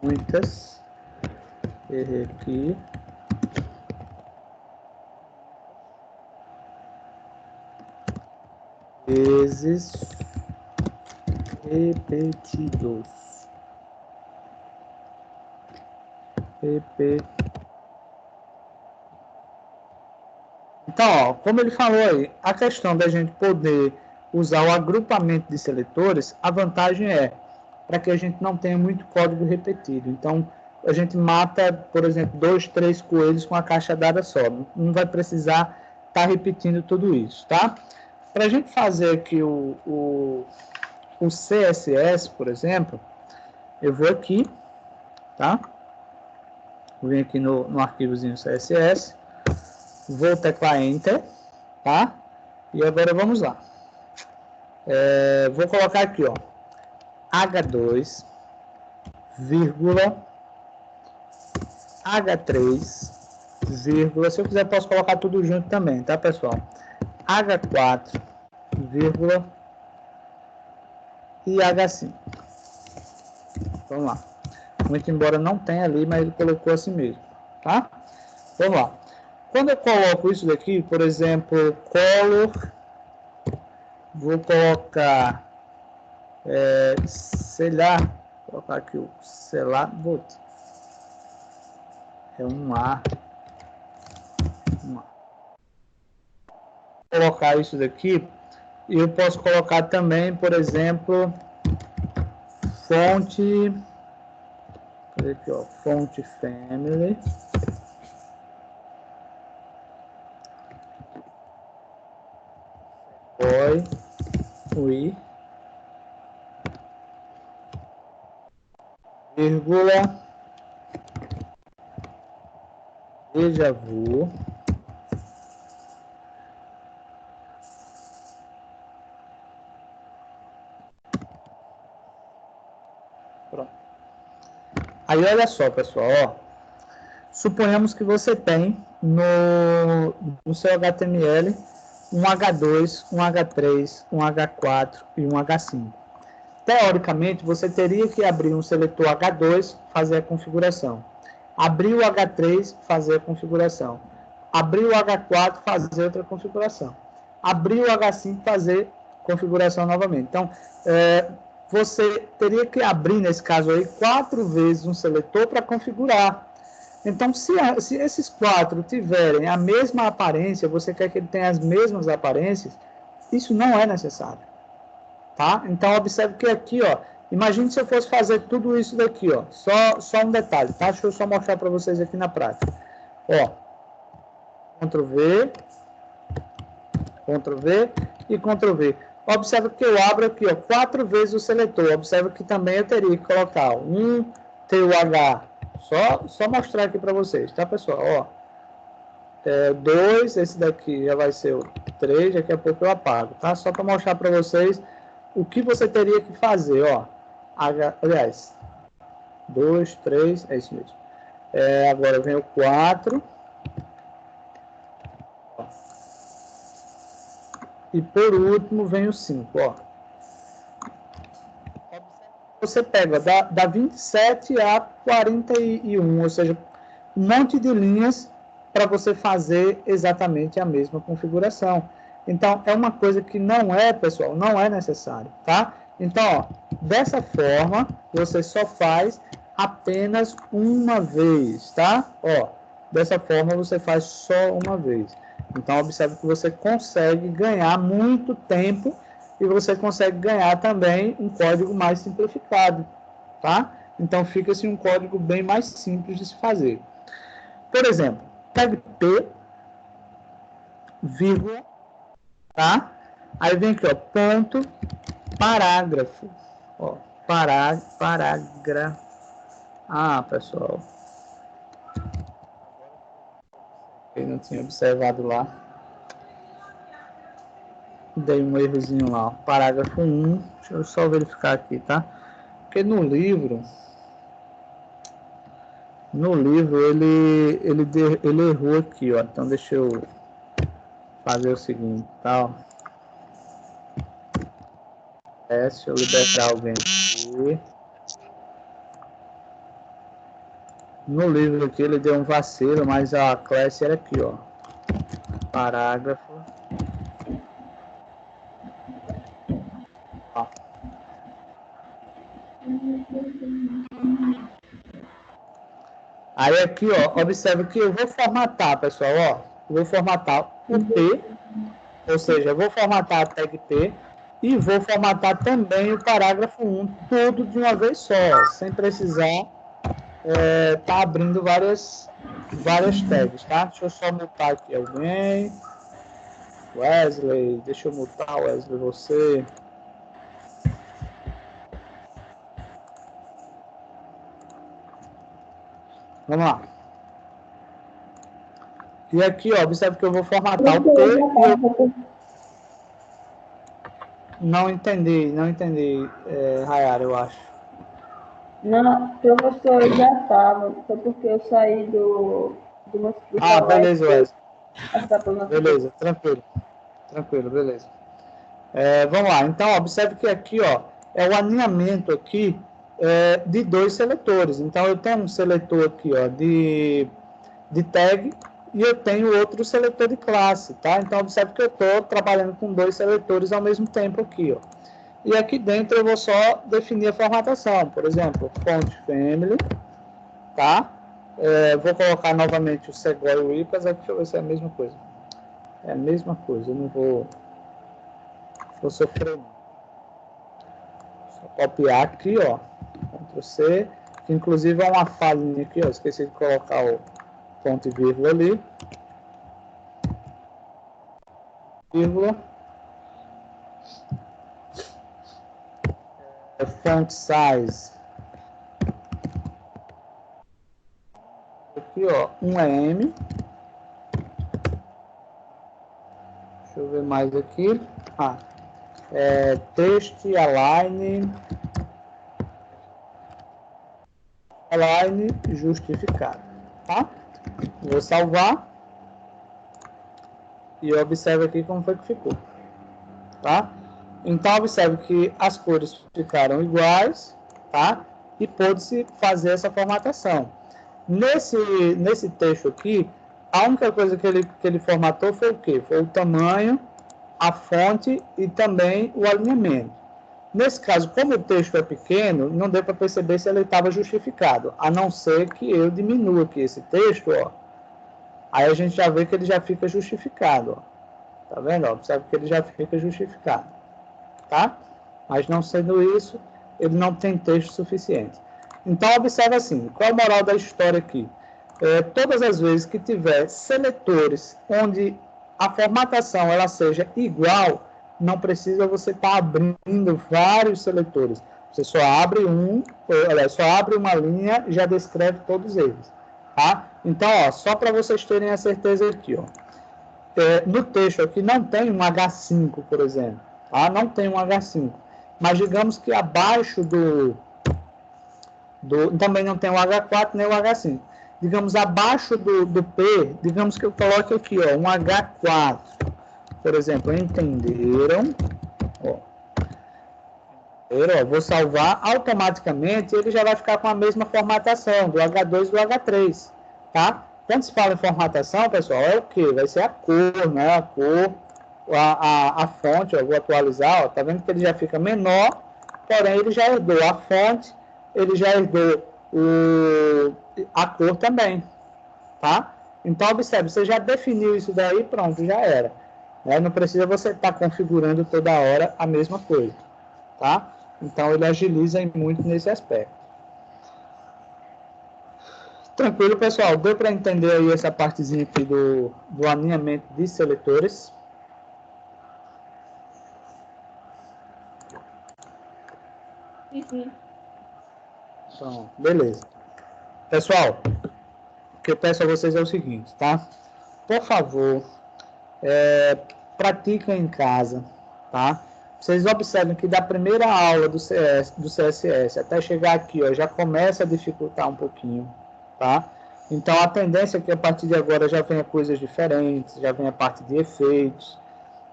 Muitas, errei aqui, vezes repetidos. Então, ó, como ele falou aí, a questão da gente poder usar o agrupamento de seletores, a vantagem é para que a gente não tenha muito código repetido. Então, a gente mata, por exemplo, 2, 3 coelhos com a caixa dada só. Não vai precisar estar repetindo tudo isso, tá? Para a gente fazer aqui o CSS, por exemplo, eu vou aqui, tá? Vou vir aqui no arquivozinho CSS, vou teclar Enter, tá? E agora vamos lá. Vou colocar aqui, ó, H2, vírgula, H3, vírgula, se eu quiser posso colocar tudo junto também, tá, pessoal? H4, vírgula, e H5. Vamos lá. Muito embora não tenha ali, mas ele colocou assim mesmo, tá? Vamos lá. Quando eu coloco isso daqui, por exemplo, color, vou colocar, sei lá, vou colocar aqui o sei lá, é um A. Vou colocar isso daqui, e eu posso colocar também, por exemplo, fonte, aqui, ó, fonte family, boy, we, vírgula, déjà vu, pronto. Aí olha só, pessoal, ó, suponhamos que você tem no seu HTML um H2, um H3, um H4 e um H5. Teoricamente, você teria que abrir um seletor H2, fazer a configuração. Abrir o H3, fazer a configuração. Abrir o H4, fazer outra configuração. Abrir o H5, fazer configuração novamente. Então, você teria que abrir, nesse caso aí, 4 vezes um seletor para configurar. Então, se esses 4 tiverem a mesma aparência, você quer que ele tenha as mesmas aparências, isso não é necessário. Tá? Então, observe que aqui, ó, imagine se eu fosse fazer tudo isso daqui, ó, só um detalhe, tá? Deixa eu só mostrar para vocês aqui na prática. Ó, Ctrl V e Ctrl V. Observe que eu abro aqui, ó, 4 vezes o seletor. Observe que também eu teria que colocar um TUH. Só mostrar aqui para vocês, tá, pessoal? Ó, 2, esse daqui já vai ser o 3, daqui a pouco eu apago, tá? Só para mostrar para vocês o que você teria que fazer, ó. Aliás, 2, 3, é isso mesmo. Agora vem o 4. Ó. E por último vem o 5, ó. Você pega da 27 a 41, ou seja, um monte de linhas para você fazer exatamente a mesma configuração. Então, é uma coisa que não é, pessoal, não é necessário, tá? Então, ó, dessa forma, você só faz apenas uma vez, tá? Ó, dessa forma, você faz só uma vez. Então, observe que você consegue ganhar muito tempo e você consegue ganhar também um código mais simplificado, tá? Então, fica assim um código bem mais simples de se fazer. Por exemplo, tag P, vírgula, tá? Aí vem aqui, ó, ponto, parágrafo, ó, parágrafo. Ah, pessoal, eu não tinha observado lá. Dei um errozinho lá, ó, parágrafo 1, deixa eu só verificar aqui, tá? Porque no livro ele errou aqui, ó, então deixa eu fazer o seguinte, tá, ó. Deixa eu libertar alguém aqui. No livro aqui ele deu um vacilo, mas a classe era aqui, ó. Parágrafo. Ó. Aí aqui, ó, observe que eu vou formatar, pessoal, ó. Eu vou formatar o P, ou seja, eu vou formatar a tag P e vou formatar também o parágrafo 1, tudo de uma vez só, sem precisar tá abrindo várias tags, tá? Deixa eu só mutar aqui alguém. Wesley, deixa eu mutar, Wesley, você. Vamos lá. E aqui, ó, observe que eu vou formatar o P. Não entendi, Rayara, eu acho. Não, professor, eu já estava. Foi porque eu saí Ah, beleza, Wesley. Beleza, tranquilo. Tranquilo, beleza. Vamos lá. Então, observe que aqui, ó, é o alinhamento aqui de dois seletores. Então, eu tenho um seletor aqui, ó, de tag e eu tenho outro seletor de classe, tá? Então, observe que eu estou trabalhando com dois seletores ao mesmo tempo aqui, ó. E aqui dentro eu vou só definir a formatação. Por exemplo, font family, tá? Vou colocar novamente o Segoi e o IPAS. Deixa eu ver se é a mesma coisa. É a mesma coisa, eu não vou sofrer, não. Só copiar aqui, ó. Ctrl C, que inclusive é uma falhinha aqui, ó. Esqueci de colocar o ponto e vírgula ali. Vírgula. Font size. Aqui, ó, um é M. Deixa eu ver mais aqui. Text align justificado, tá? Vou salvar e observe aqui como foi que ficou, tá? Então observe que as cores ficaram iguais, tá? E pôde-se fazer essa formatação. Nesse texto aqui, a única coisa que ele formatou foi o quê? Foi o tamanho, a fonte e também o alinhamento. Nesse caso, como o texto é pequeno, não deu para perceber se ele estava justificado, a não ser que eu diminua aqui esse texto, ó. Aí a gente já vê que ele já fica justificado, ó. Tá vendo? Ó, observe que ele já fica justificado, tá? Mas não sendo isso, ele não tem texto suficiente. Então, observe assim, qual é a moral da história aqui? Todas as vezes que tiver seletores onde a formatação ela seja igual, não precisa você estar abrindo vários seletores. Você só abre só abre uma linha e já descreve todos eles, tá? Então, ó, só para vocês terem a certeza aqui, ó. No texto aqui não tem um H5, por exemplo, tá? Não tem um H5. Mas digamos que abaixo também não tem o H4 nem o H5. Digamos, abaixo do P, digamos que eu coloque aqui, ó, um H4. Por exemplo, entenderam? Ó, vou salvar, automaticamente ele já vai ficar com a mesma formatação do H2 e do H3, tá? Quando se fala em formatação, pessoal, é o que? Vai ser a cor, né? A cor, a fonte, ó, vou atualizar, ó, tá vendo que ele já fica menor, porém ele já herdou a fonte, ele já herdou a cor também, tá? Então, observe, você já definiu isso daí, pronto, já era. Né? Não precisa você estar configurando toda hora a mesma coisa, tá? Então, ele agiliza muito nesse aspecto. Tranquilo, pessoal? Deu para entender aí essa partezinha aqui do alinhamento de seletores? Sim. Então, beleza. Pessoal, o que eu peço a vocês é o seguinte, tá? Por favor, pratiquem em casa, tá? Vocês observem que da primeira aula do CSS até chegar aqui, ó, já começa a dificultar um pouquinho, tá? Então, a tendência é que a partir de agora já venha coisas diferentes, já venha a parte de efeitos.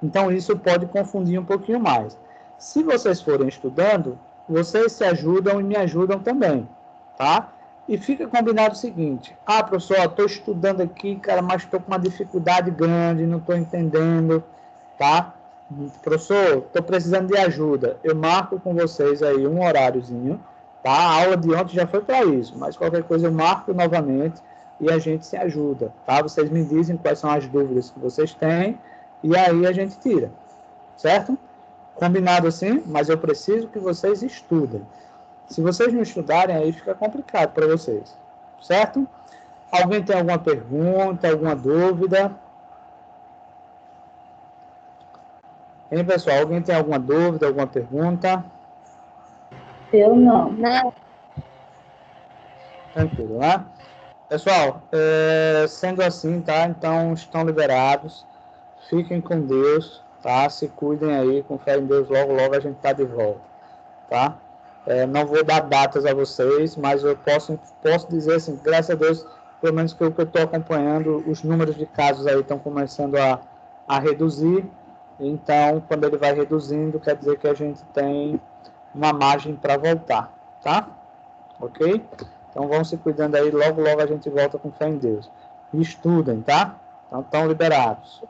Então, isso pode confundir um pouquinho mais. Se vocês forem estudando, vocês se ajudam e me ajudam também, tá? E fica combinado o seguinte, professor, estou estudando aqui, cara, mas estou com uma dificuldade grande, não estou entendendo, tá? Professor, estou precisando de ajuda. Eu marco com vocês aí um horáriozinho, tá? A aula de ontem já foi para isso, mas qualquer coisa eu marco novamente e a gente se ajuda, tá? Vocês me dizem quais são as dúvidas que vocês têm e aí a gente tira, certo? Combinado assim, mas eu preciso que vocês estudem. Se vocês não estudarem, aí fica complicado para vocês, certo? Alguém tem alguma pergunta, alguma dúvida? Hein, pessoal? Alguém tem alguma dúvida, alguma pergunta? Eu não. Tranquilo, né? Pessoal, sendo assim, tá? Então, estão liberados. Fiquem com Deus, tá? Se cuidem aí, com fé em Deus, logo, logo a gente tá de volta, tá? Não vou dar datas a vocês, mas eu posso dizer assim, graças a Deus, pelo menos que eu estou acompanhando, os números de casos aí estão começando a reduzir. Então, quando ele vai reduzindo, quer dizer que a gente tem uma margem para voltar, tá? Ok? Então, vão se cuidando aí, logo a gente volta com fé em Deus. E estudem, tá? Então, estão liberados.